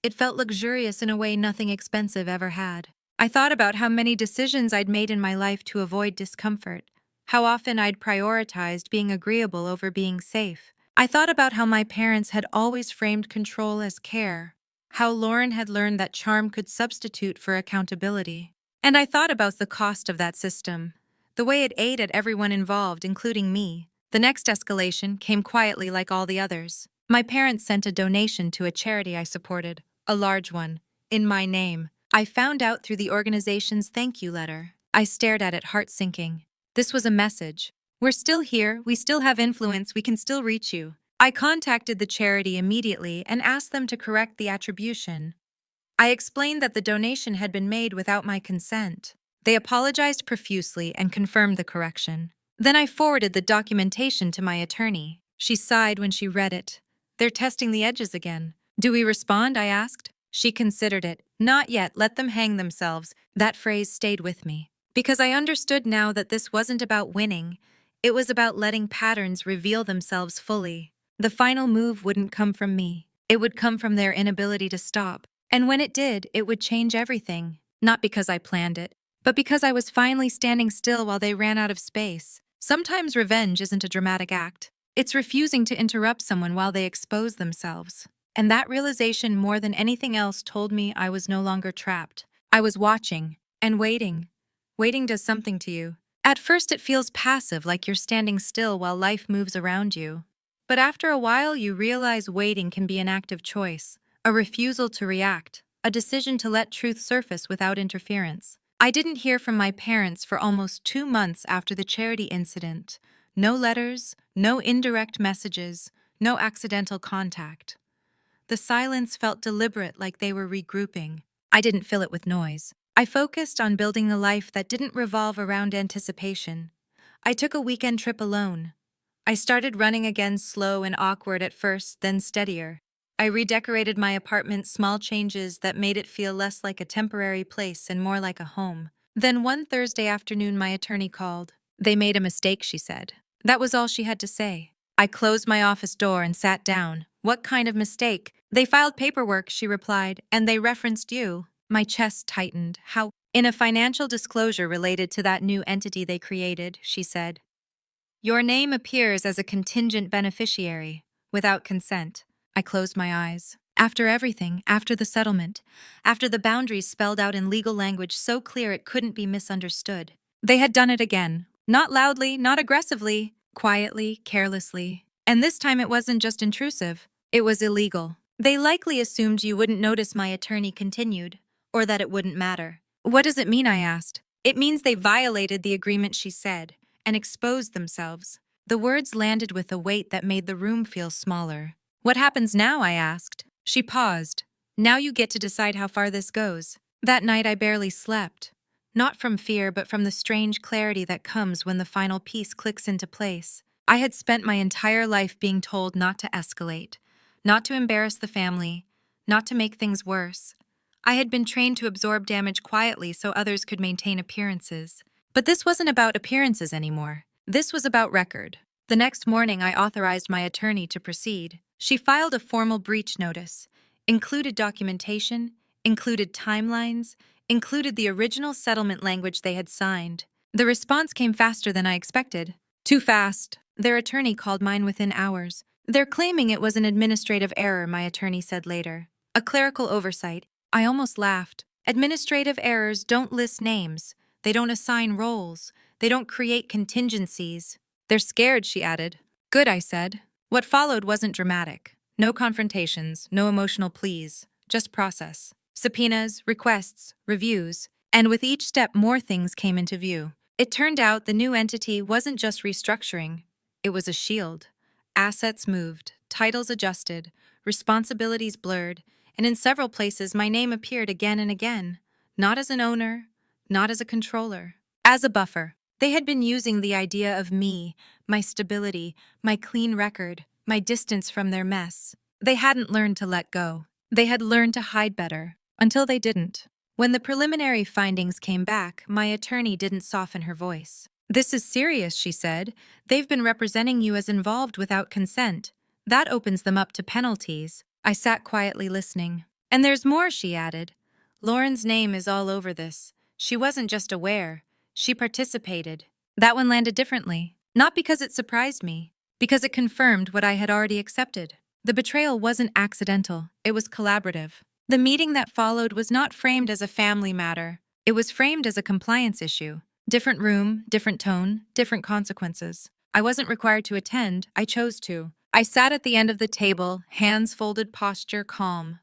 It felt luxurious in a way nothing expensive ever had. I thought about how many decisions I'd made in my life to avoid discomfort, how often I'd prioritized being agreeable over being safe. I thought about how my parents had always framed control as care, how Lauren had learned that charm could substitute for accountability. And I thought about the cost of that system, the way it ate at everyone involved, including me. The next escalation came quietly like all the others. My parents sent a donation to a charity I supported, a large one, in my name. I found out through the organization's thank you letter. I stared at it, heart sinking. This was a message. We're still here, we still have influence, we can still reach you. I contacted the charity immediately and asked them to correct the attribution. I explained that the donation had been made without my consent. They apologized profusely and confirmed the correction. Then I forwarded the documentation to my attorney. She sighed when she read it. They're testing the edges again. Do we respond? I asked. She considered it. Not yet, let them hang themselves. That phrase stayed with me. Because I understood now that this wasn't about winning, it was about letting patterns reveal themselves fully. The final move wouldn't come from me. It would come from their inability to stop. And when it did, it would change everything. Not because I planned it, but because I was finally standing still while they ran out of space. Sometimes revenge isn't a dramatic act. It's refusing to interrupt someone while they expose themselves. And that realization, more than anything else, told me I was no longer trapped. I was watching and waiting. Waiting does something to you. At first, it feels passive, like you're standing still while life moves around you. But after a while, you realize waiting can be an active choice, a refusal to react, a decision to let truth surface without interference. I didn't hear from my parents for almost 2 months after the charity incident. No letters, no indirect messages, no accidental contact. The silence felt deliberate, like they were regrouping. I didn't fill it with noise. I focused on building a life that didn't revolve around anticipation. I took a weekend trip alone. I started running again, slow and awkward at first, then steadier. I redecorated my apartment, small changes that made it feel less like a temporary place and more like a home. Then one Thursday afternoon, my attorney called. They made a mistake, she said. That was all she had to say. I closed my office door and sat down. What kind of mistake? They filed paperwork, she replied, and they referenced you. My chest tightened. How? In a financial disclosure related to that new entity they created, she said. Your name appears as a contingent beneficiary, without consent. I closed my eyes. After everything, after the settlement, after the boundaries spelled out in legal language so clear it couldn't be misunderstood. They had done it again. Not loudly, not aggressively, quietly, carelessly. And this time it wasn't just intrusive, it was illegal. They likely assumed you wouldn't notice, my attorney continued, or that it wouldn't matter. What does it mean, I asked. It means they violated the agreement, she said, and exposed themselves. The words landed with a weight that made the room feel smaller. What happens now, I asked. She paused. Now you get to decide how far this goes. That night I barely slept. Not from fear, but from the strange clarity that comes when the final piece clicks into place. I had spent my entire life being told not to escalate, not to embarrass the family, not to make things worse. I had been trained to absorb damage quietly so others could maintain appearances. But this wasn't about appearances anymore. This was about record. The next morning, I authorized my attorney to proceed. She filed a formal breach notice, included documentation, included timelines, included the original settlement language they had signed. The response came faster than I expected. Too fast. Their attorney called mine within hours. They're claiming it was an administrative error, my attorney said later. A clerical oversight. I almost laughed. Administrative errors don't list names. They don't assign roles. They don't create contingencies. They're scared, she added. Good, I said. What followed wasn't dramatic. No confrontations, no emotional pleas, just process. Subpoenas, requests, reviews, and with each step more things came into view. It turned out the new entity wasn't just restructuring, it was a shield. Assets moved, titles adjusted, responsibilities blurred, and in several places my name appeared again and again, not as an owner, not as a controller, as a buffer. They had been using the idea of me, my stability, my clean record, my distance from their mess. They hadn't learned to let go. They had learned to hide better, until they didn't. When the preliminary findings came back, my attorney didn't soften her voice. This is serious, she said. They've been representing you as involved without consent. That opens them up to penalties. I sat quietly listening. And there's more, she added. Lauren's name is all over this. She wasn't just aware. She participated. That one landed differently. Not because it surprised me, because it confirmed what I had already accepted. The betrayal wasn't accidental. It was collaborative. The meeting that followed was not framed as a family matter. It was framed as a compliance issue. Different room, different tone, different consequences. I wasn't required to attend. I chose to. I sat at the end of the table, hands folded, posture calm.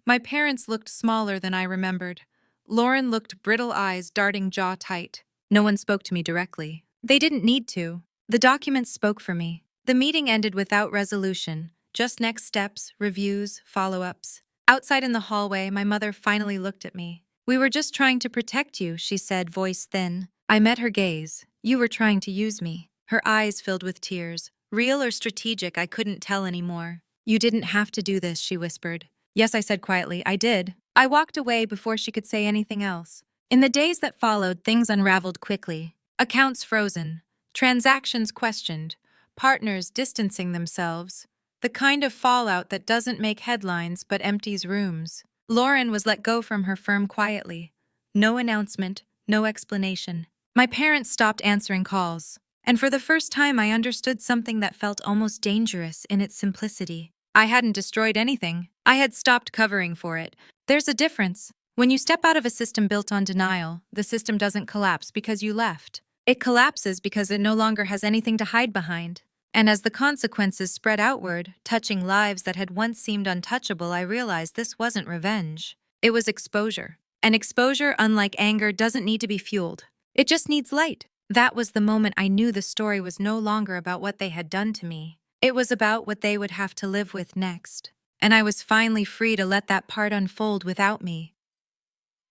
My parents looked smaller than I remembered. Lauren looked brittle eyes, darting jaw tight. No one spoke to me directly. They didn't need to. The documents spoke for me. The meeting ended without resolution, just next steps, reviews, follow-ups. Outside in the hallway, my mother finally looked at me. We were just trying to protect you, she said, voice thin. I met her gaze. You were trying to use me. Her eyes filled with tears. Real or strategic, I couldn't tell anymore. You didn't have to do this, she whispered. Yes, I said quietly, I did. I walked away before she could say anything else. In the days that followed, things unraveled quickly. Accounts frozen, transactions questioned, partners distancing themselves. The kind of fallout that doesn't make headlines but empties rooms. Lauren was let go from her firm quietly. No announcement, no explanation. My parents stopped answering calls. And for the first time, I understood something that felt almost dangerous in its simplicity. I hadn't destroyed anything. I had stopped covering for it. There's a difference. When you step out of a system built on denial, the system doesn't collapse because you left. It collapses because it no longer has anything to hide behind. And as the consequences spread outward, touching lives that had once seemed untouchable, I realized this wasn't revenge. It was exposure. And exposure, unlike anger, doesn't need to be fueled. It just needs light. That was the moment I knew the story was no longer about what they had done to me. It was about what they would have to live with next. And I was finally free to let that part unfold without me.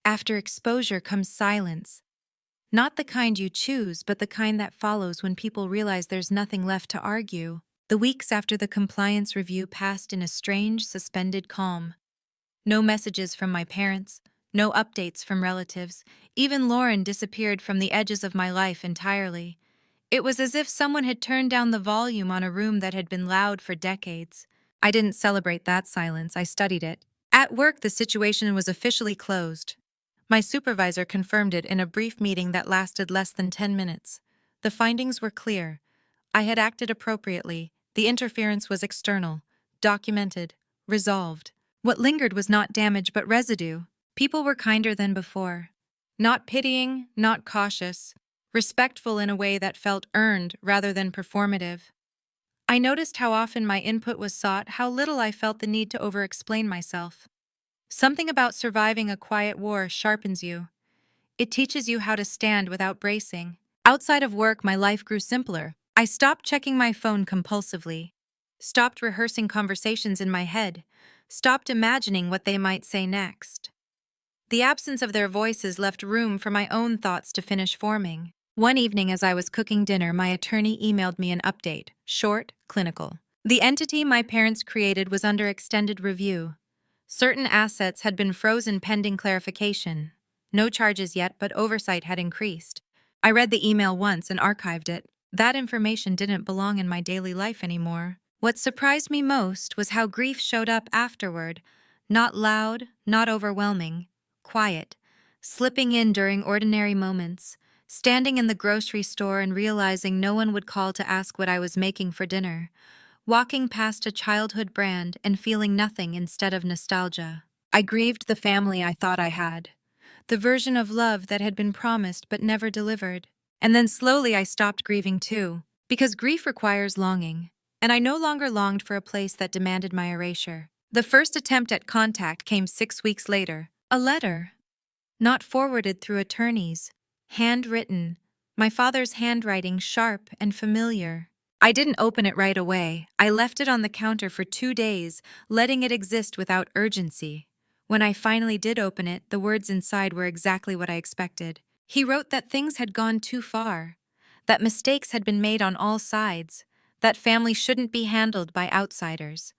After exposure comes silence. Not the kind you choose, but the kind that follows when people realize there's nothing left to argue. The weeks after the compliance review passed in a strange, suspended calm. No messages from my parents, no updates from relatives. Even Lauren disappeared from the edges of my life entirely. It was as if someone had turned down the volume on a room that had been loud for decades. I didn't celebrate that silence, I studied it. At work, the situation was officially closed. My supervisor confirmed it in a brief meeting that lasted less than 10 minutes. The findings were clear. I had acted appropriately. The interference was external, documented, resolved. What lingered was not damage but residue. People were kinder than before. Not pitying, not cautious. Respectful in a way that felt earned rather than performative. I noticed how often my input was sought, how little I felt the need to over-explain myself. Something about surviving a quiet war sharpens you. It teaches you how to stand without bracing. Outside of work, my life grew simpler. I stopped checking my phone compulsively, stopped rehearsing conversations in my head, stopped imagining what they might say next. The absence of their voices left room for my own thoughts to finish forming. One evening as I was cooking dinner, my attorney emailed me an update, short, clinical. The entity my parents created was under extended review. Certain assets had been frozen pending clarification. No charges yet, but oversight had increased. I read the email once and archived it. That information didn't belong in my daily life anymore. What surprised me most was how grief showed up afterward. Not loud, not overwhelming. Quiet. Slipping in during ordinary moments. Standing in the grocery store and realizing no one would call to ask what I was making for dinner. Walking past a childhood brand and feeling nothing instead of nostalgia. I grieved the family I thought I had. The version of love that had been promised but never delivered. And then slowly I stopped grieving too, because grief requires longing. And I no longer longed for a place that demanded my erasure. The first attempt at contact came 6 weeks later. A letter. Not forwarded through attorneys. Handwritten. My father's handwriting sharp and familiar. I didn't open it right away. I left it on the counter for 2 days, letting it exist without urgency. When I finally did open it, the words inside were exactly what I expected. He wrote that things had gone too far, that mistakes had been made on all sides, that family shouldn't be handled by outsiders,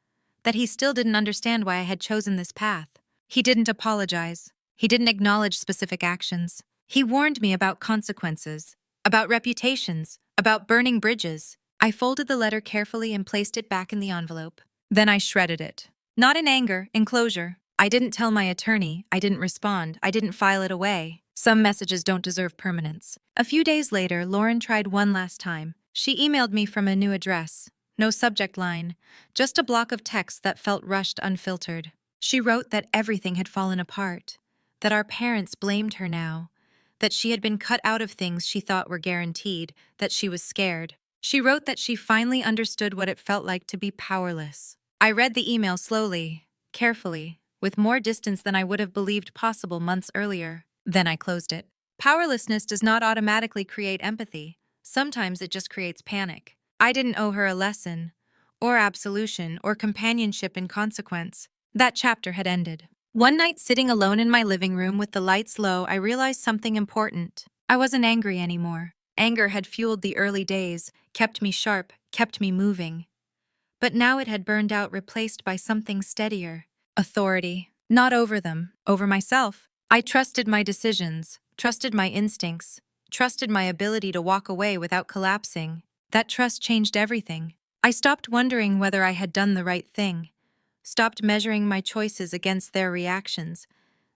that he still didn't understand why I had chosen this path. He didn't apologize. He didn't acknowledge specific actions. He warned me about consequences, about reputations, about burning bridges. I folded the letter carefully and placed it back in the envelope. Then I shredded it. Not in anger, in closure. I didn't tell my attorney, I didn't respond, I didn't file it away. Some messages don't deserve permanence. A few days later, Lauren tried one last time. She emailed me from a new address. No subject line, just a block of text that felt rushed, unfiltered. She wrote that everything had fallen apart, that our parents blamed her now, that she had been cut out of things she thought were guaranteed, that she was scared. She wrote that she finally understood what it felt like to be powerless. I read the email slowly, carefully, with more distance than I would have believed possible months earlier. Then I closed it. Powerlessness does not automatically create empathy. Sometimes it just creates panic. I didn't owe her a lesson, or absolution, or companionship in consequence. That chapter had ended. One night, sitting alone in my living room with the lights low, I realized something important. I wasn't angry anymore. Anger had fueled the early days, kept me sharp, kept me moving. But now it had burned out, replaced by something steadier. Authority. Not over them, over myself. I trusted my decisions, trusted my instincts, trusted my ability to walk away without collapsing. That trust changed everything. I stopped wondering whether I had done the right thing, stopped measuring my choices against their reactions,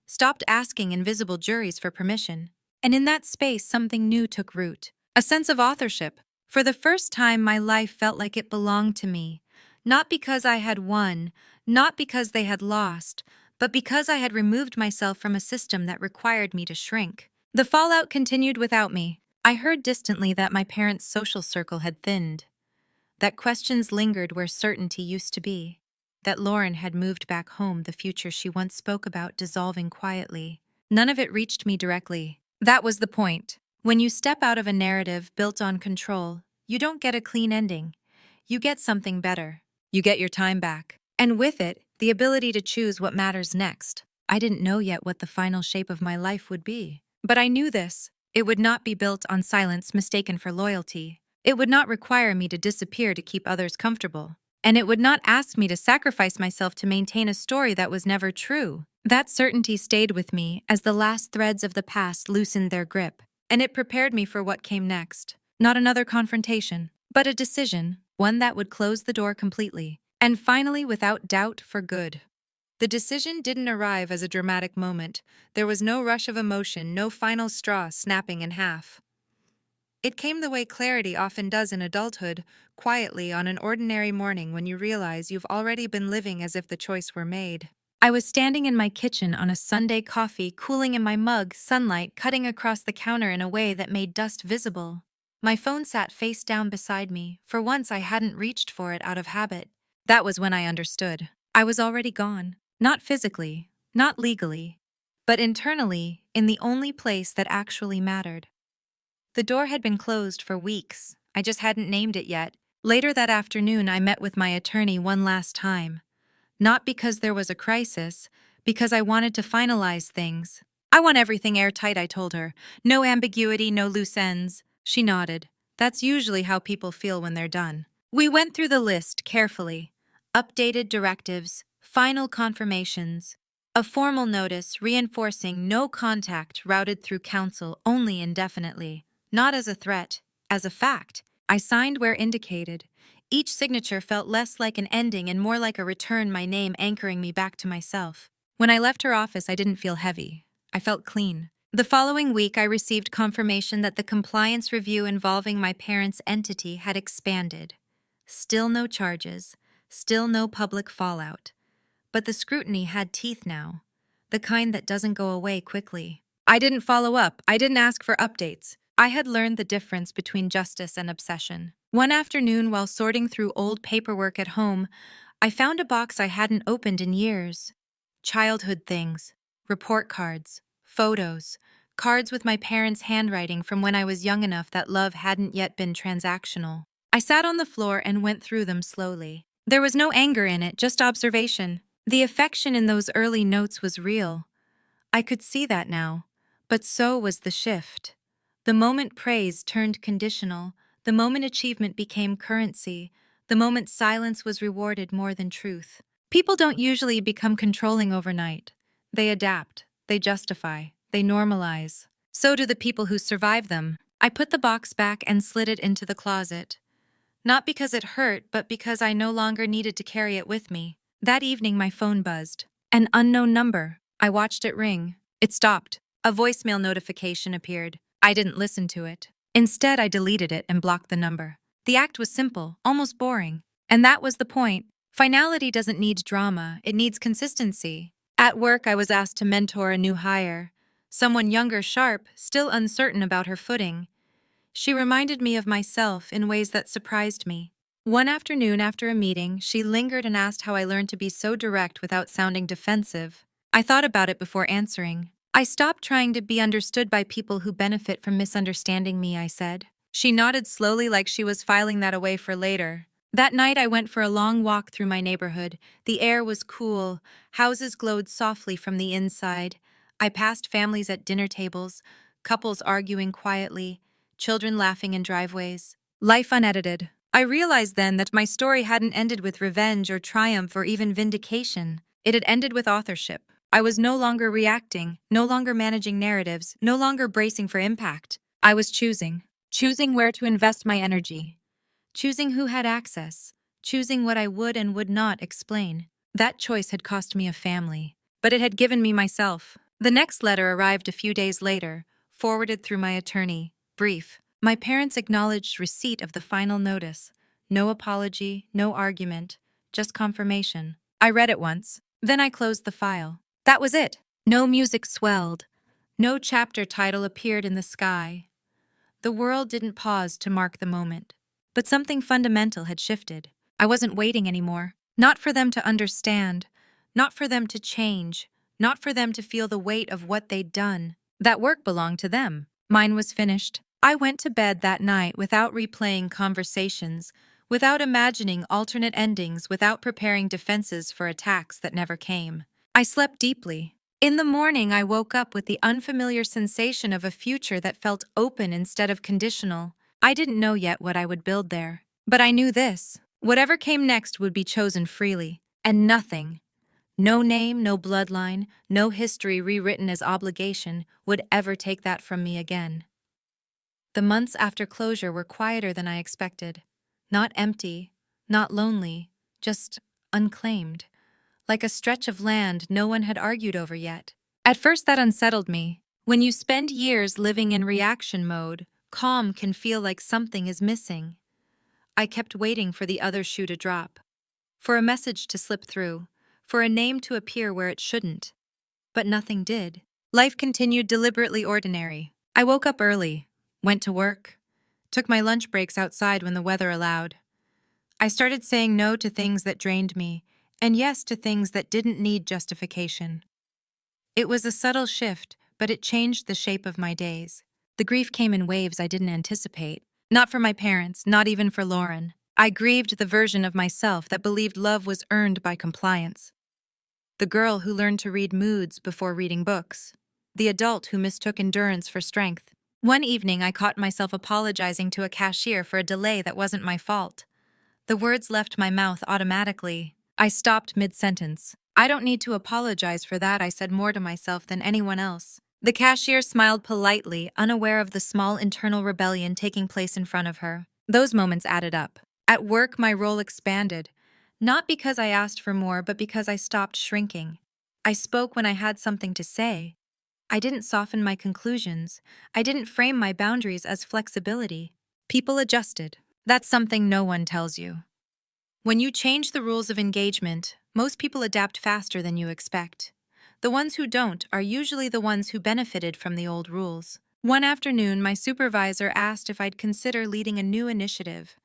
stopped asking invisible juries for permission. And in that space, something new took root. A sense of authorship. For the first time, my life felt like it belonged to me. Not because I had won, not because they had lost, but because I had removed myself from a system that required me to shrink. The fallout continued without me. I heard distantly that my parents' social circle had thinned, that questions lingered where certainty used to be, that Lauren had moved back home, the future she once spoke about dissolving quietly. None of it reached me directly. That was the point. When you step out of a narrative built on control, you don't get a clean ending. You get something better. You get your time back. And with it, the ability to choose what matters next. I didn't know yet what the final shape of my life would be. But I knew this. It would not be built on silence mistaken for loyalty. It would not require me to disappear to keep others comfortable. And it would not ask me to sacrifice myself to maintain a story that was never true. That certainty stayed with me as the last threads of the past loosened their grip, and it prepared me for what came next. Not another confrontation, but a decision, one that would close the door completely, and finally without doubt for good. The decision didn't arrive as a dramatic moment. There was no rush of emotion, no final straw snapping in half. It came the way clarity often does in adulthood, quietly on an ordinary morning when you realize you've already been living as if the choice were made. I was standing in my kitchen on a Sunday, coffee cooling in my mug, sunlight cutting across the counter in a way that made dust visible. My phone sat face down beside me. For once I hadn't reached for it out of habit. That was when I understood. I was already gone. Not physically, not legally, but internally, in the only place that actually mattered. The door had been closed for weeks. I just hadn't named it yet. Later that afternoon, I met with my attorney one last time. Not because there was a crisis, because I wanted to finalize things. I want everything airtight, I told her. No ambiguity, no loose ends. She nodded. That's usually how people feel when they're done. We went through the list carefully. Updated directives, final confirmations, a formal notice reinforcing no contact routed through counsel only indefinitely. Not as a threat, as a fact. I signed where indicated. Each signature felt less like an ending and more like a return, my name anchoring me back to myself. When I left her office, I didn't feel heavy. I felt clean. The following week, I received confirmation that the compliance review involving my parents' entity had expanded. Still no charges, still no public fallout. But the scrutiny had teeth now, the kind that doesn't go away quickly. I didn't follow up. I didn't ask for updates. I had learned the difference between justice and obsession. One afternoon, while sorting through old paperwork at home, I found a box I hadn't opened in years. Childhood things, report cards, photos, cards with my parents' handwriting from when I was young enough that love hadn't yet been transactional. I sat on the floor and went through them slowly. There was no anger in it, just observation. The affection in those early notes was real. I could see that now, but so was the shift. The moment praise turned conditional, the moment achievement became currency, the moment silence was rewarded more than truth. People don't usually become controlling overnight. They adapt, they justify, they normalize. So do the people who survive them. I put the box back and slid it into the closet. Not because it hurt, but because I no longer needed to carry it with me. That evening, my phone buzzed. An unknown number. I watched it ring. It stopped. A voicemail notification appeared. I didn't listen to it. Instead, I deleted it and blocked the number. The act was simple, almost boring. And that was the point. Finality doesn't need drama, it needs consistency. At work, I was asked to mentor a new hire. Someone younger, sharp, still uncertain about her footing. She reminded me of myself in ways that surprised me. One afternoon after a meeting, she lingered and asked how I learned to be so direct without sounding defensive. I thought about it before answering. I stopped trying to be understood by people who benefit from misunderstanding me, I said. She nodded slowly like she was filing that away for later. That night I went for a long walk through my neighborhood. The air was cool. Houses glowed softly from the inside. I passed families at dinner tables, couples arguing quietly, children laughing in driveways. Life unedited. I realized then that my story hadn't ended with revenge or triumph or even vindication. It had ended with authorship. I was no longer reacting, no longer managing narratives, no longer bracing for impact. I was choosing where to invest my energy, choosing who had access, choosing what I would and would not explain. That choice had cost me a family, but it had given me myself. The next letter arrived a few days later, forwarded through my attorney. Brief. My parents acknowledged receipt of the final notice. No apology, no argument, just confirmation. I read it once, then I closed the file. That was it. No music swelled. No chapter title appeared in the sky. The world didn't pause to mark the moment. But something fundamental had shifted. I wasn't waiting anymore. Not for them to understand. Not for them to change. Not for them to feel the weight of what they'd done. That work belonged to them. Mine was finished. I went to bed that night without replaying conversations, without imagining alternate endings, without preparing defenses for attacks that never came. I slept deeply. In the morning, I woke up with the unfamiliar sensation of a future that felt open instead of conditional. I didn't know yet what I would build there. But I knew this. Whatever came next would be chosen freely. And nothing, no name, no bloodline, no history rewritten as obligation, would ever take that from me again. The months after closure were quieter than I expected. Not empty, not lonely, just unclaimed. Like a stretch of land no one had argued over yet. At first that unsettled me. When you spend years living in reaction mode, calm can feel like something is missing. I kept waiting for the other shoe to drop, for a message to slip through, for a name to appear where it shouldn't. But nothing did. Life continued deliberately ordinary. I woke up early, went to work, took my lunch breaks outside when the weather allowed. I started saying no to things that drained me, and yes to things that didn't need justification. It was a subtle shift, but it changed the shape of my days. The grief came in waves I didn't anticipate. Not for my parents, not even for Lauren. I grieved the version of myself that believed love was earned by compliance. The girl who learned to read moods before reading books. The adult who mistook endurance for strength. One evening, I caught myself apologizing to a cashier for a delay that wasn't my fault. The words left my mouth automatically. I stopped mid-sentence. I don't need to apologize for that, I said more to myself than anyone else. The cashier smiled politely, unaware of the small internal rebellion taking place in front of her. Those moments added up. At work, my role expanded. Not because I asked for more, but because I stopped shrinking. I spoke when I had something to say. I didn't soften my conclusions. I didn't frame my boundaries as flexibility. People adjusted. That's something no one tells you. When you change the rules of engagement, most people adapt faster than you expect. The ones who don't are usually the ones who benefited from the old rules. One afternoon, my supervisor asked if I'd consider leading a new initiative.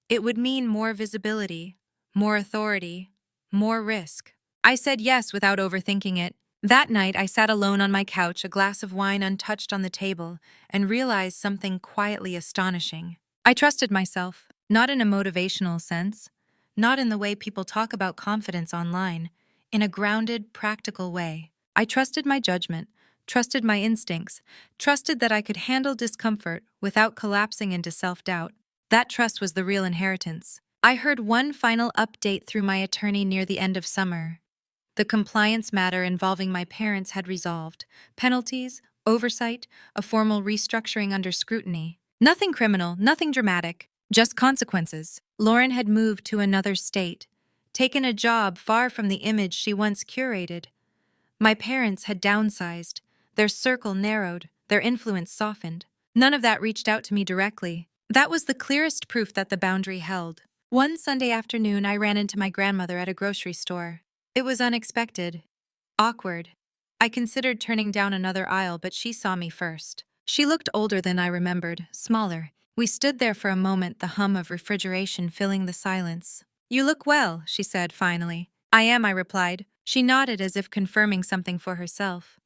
It would mean more visibility, more authority, more risk. I said yes without overthinking it. That night, I sat alone on my couch, a glass of wine untouched on the table, and realized something quietly astonishing. I trusted myself, not in a motivational sense, not in the way people talk about confidence online, in a grounded, practical way. I trusted my judgment, trusted my instincts, trusted that I could handle discomfort without collapsing into self-doubt. That trust was the real inheritance. I heard one final update through my attorney near the end of summer. The compliance matter involving my parents had resolved. Penalties, oversight, a formal restructuring under scrutiny. Nothing criminal, nothing dramatic, just consequences. Lauren had moved to another state, taken a job far from the image she once curated. My parents had downsized. Their circle narrowed, their influence softened. None of that reached out to me directly. That was the clearest proof that the boundary held. One Sunday afternoon, I ran into my grandmother at a grocery store. It was unexpected, awkward. I considered turning down another aisle, but she saw me first. She looked older than I remembered, smaller. We stood there for a moment, the hum of refrigeration filling the silence. "You look well," she said finally. "I am," I replied. She nodded as if confirming something for herself.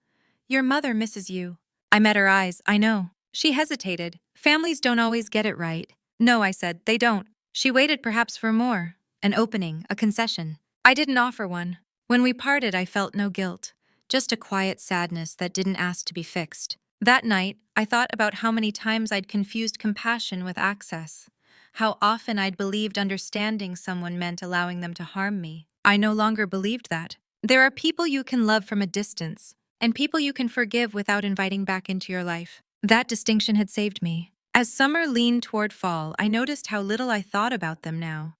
"Your mother misses you." I met her eyes. "I know." She hesitated. "Families don't always get it right." "No," I said, "they don't." She waited perhaps for more. An opening, a concession. I didn't offer one. When we parted, I felt no guilt, just a quiet sadness that didn't ask to be fixed. That night, I thought about how many times I'd confused compassion with access, how often I'd believed understanding someone meant allowing them to harm me. I no longer believed that. There are people you can love from a distance, and people you can forgive without inviting back into your life. That distinction had saved me. As summer leaned toward fall, I noticed how little I thought about them now.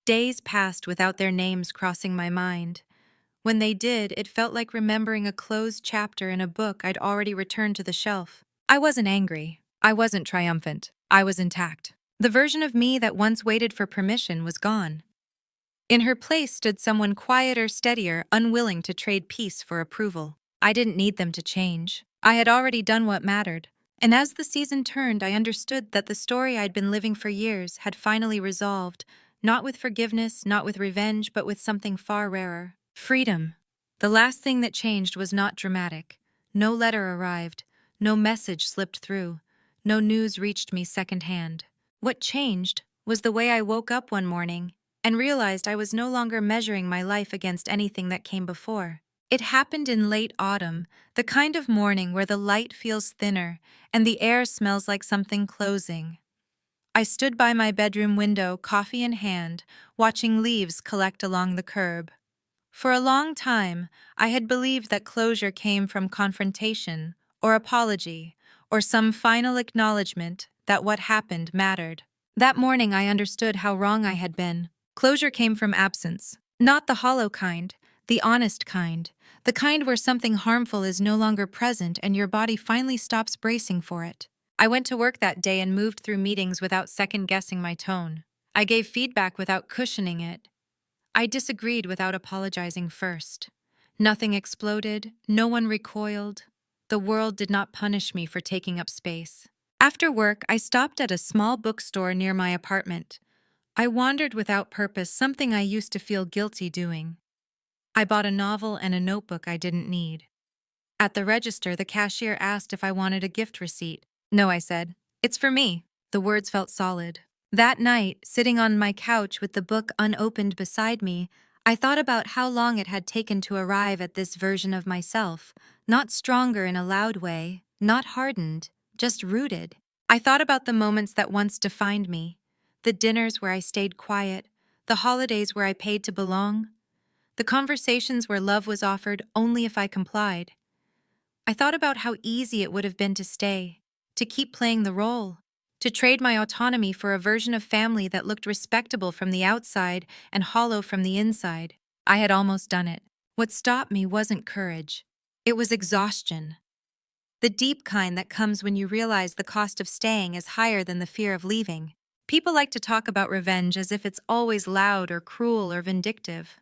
Days passed without their names crossing my mind. When they did, it felt like remembering a closed chapter in a book I'd already returned to the shelf. I wasn't angry. I wasn't triumphant. I was intact. The version of me that once waited for permission was gone. In her place stood someone quieter, steadier, unwilling to trade peace for approval. I didn't need them to change. I had already done what mattered. And as the season turned, I understood that the story I'd been living for years had finally resolved, not with forgiveness, not with revenge, but with something far rarer. Freedom. The last thing that changed was not dramatic. No letter arrived. No message slipped through. No news reached me secondhand. What changed was the way I woke up one morning and realized I was no longer measuring my life against anything that came before. It happened in late autumn, the kind of morning where the light feels thinner and the air smells like something closing. I stood by my bedroom window, coffee in hand, watching leaves collect along the curb. For a long time, I had believed that closure came from confrontation, or apology, or some final acknowledgement that what happened mattered. That morning I understood how wrong I had been. Closure came from absence. Not the hollow kind, the honest kind. The kind where something harmful is no longer present and your body finally stops bracing for it. I went to work that day and moved through meetings without second-guessing my tone. I gave feedback without cushioning it. I disagreed without apologizing first. Nothing exploded, no one recoiled. The world did not punish me for taking up space. After work, I stopped at a small bookstore near my apartment. I wandered without purpose, something I used to feel guilty doing. I bought a novel and a notebook I didn't need. At the register, the cashier asked if I wanted a gift receipt. No, I said. It's for me. The words felt solid. That night, sitting on my couch with the book unopened beside me, I thought about how long it had taken to arrive at this version of myself, not stronger in a loud way, not hardened, just rooted. I thought about the moments that once defined me, the dinners where I stayed quiet, the holidays where I paid to belong, the conversations where love was offered only if I complied. I thought about how easy it would have been to stay, to keep playing the role, to trade my autonomy for a version of family that looked respectable from the outside and hollow from the inside. I had almost done it. What stopped me wasn't courage. It was exhaustion. The deep kind that comes when you realize the cost of staying is higher than the fear of leaving. People like to talk about revenge as if it's always loud or cruel or vindictive.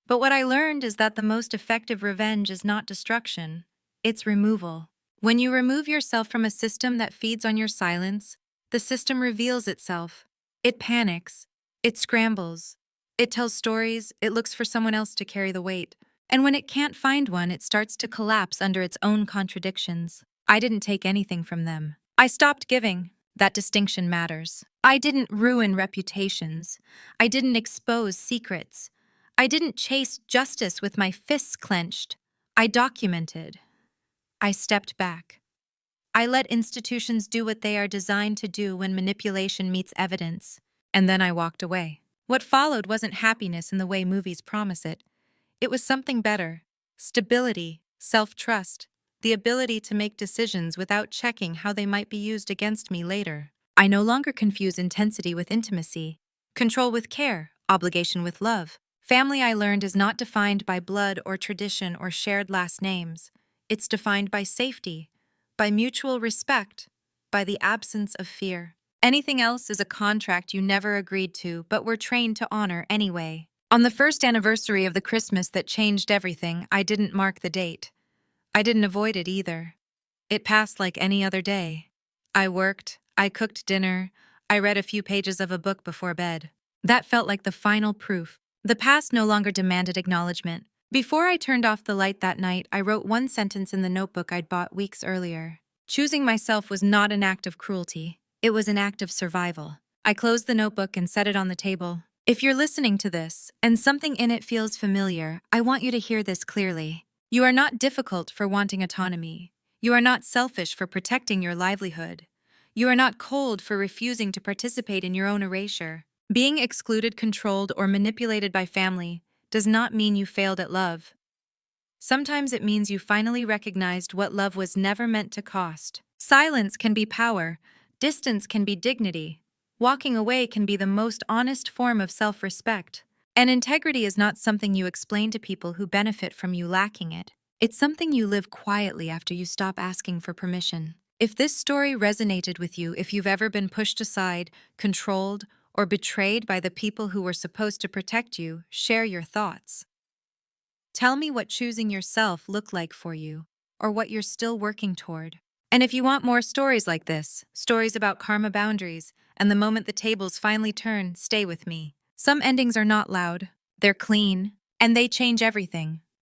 But what I learned is that the most effective revenge is not destruction, it's removal. When you remove yourself from a system that feeds on your silence, the system reveals itself. It panics. It scrambles. It tells stories. It looks for someone else to carry the weight. And when it can't find one, it starts to collapse under its own contradictions. I didn't take anything from them. I stopped giving. That distinction matters. I didn't ruin reputations. I didn't expose secrets. I didn't chase justice with my fists clenched. I documented. I stepped back. I let institutions do what they are designed to do when manipulation meets evidence. And then I walked away. What followed wasn't happiness in the way movies promise it. It was something better. Stability, self-trust, the ability to make decisions without checking how they might be used against me later. I no longer confuse intensity with intimacy, control with care, obligation with love. Family, I learned, is not defined by blood or tradition or shared last names. It's defined by safety, by mutual respect, by the absence of fear. Anything else is a contract you never agreed to, but were trained to honor anyway. On the first anniversary of the Christmas that changed everything, I didn't mark the date. I didn't avoid it either. It passed like any other day. I worked, I cooked dinner, I read a few pages of a book before bed. That felt like the final proof. The past no longer demanded acknowledgement. Before I turned off the light that night, I wrote one sentence in the notebook I'd bought weeks earlier. Choosing myself was not an act of cruelty. It was an act of survival. I closed the notebook and set it on the table. If you're listening to this, and something in it feels familiar, I want you to hear this clearly. You are not difficult for wanting autonomy. You are not selfish for protecting your livelihood. You are not cold for refusing to participate in your own erasure. Being excluded, controlled, or manipulated by family does not mean you failed at love. Sometimes it means you finally recognized what love was never meant to cost. Silence can be power, distance can be dignity. Walking away can be the most honest form of self-respect. And integrity is not something you explain to people who benefit from you lacking it. It's something you live quietly after you stop asking for permission. If this story resonated with you, if you've ever been pushed aside, controlled, or betrayed by the people who were supposed to protect you, share your thoughts. Tell me what choosing yourself looked like for you, or what you're still working toward. And if you want more stories like this, stories about karma boundaries, and the moment the tables finally turn, stay with me. Some endings are not loud, they're clean, and they change everything.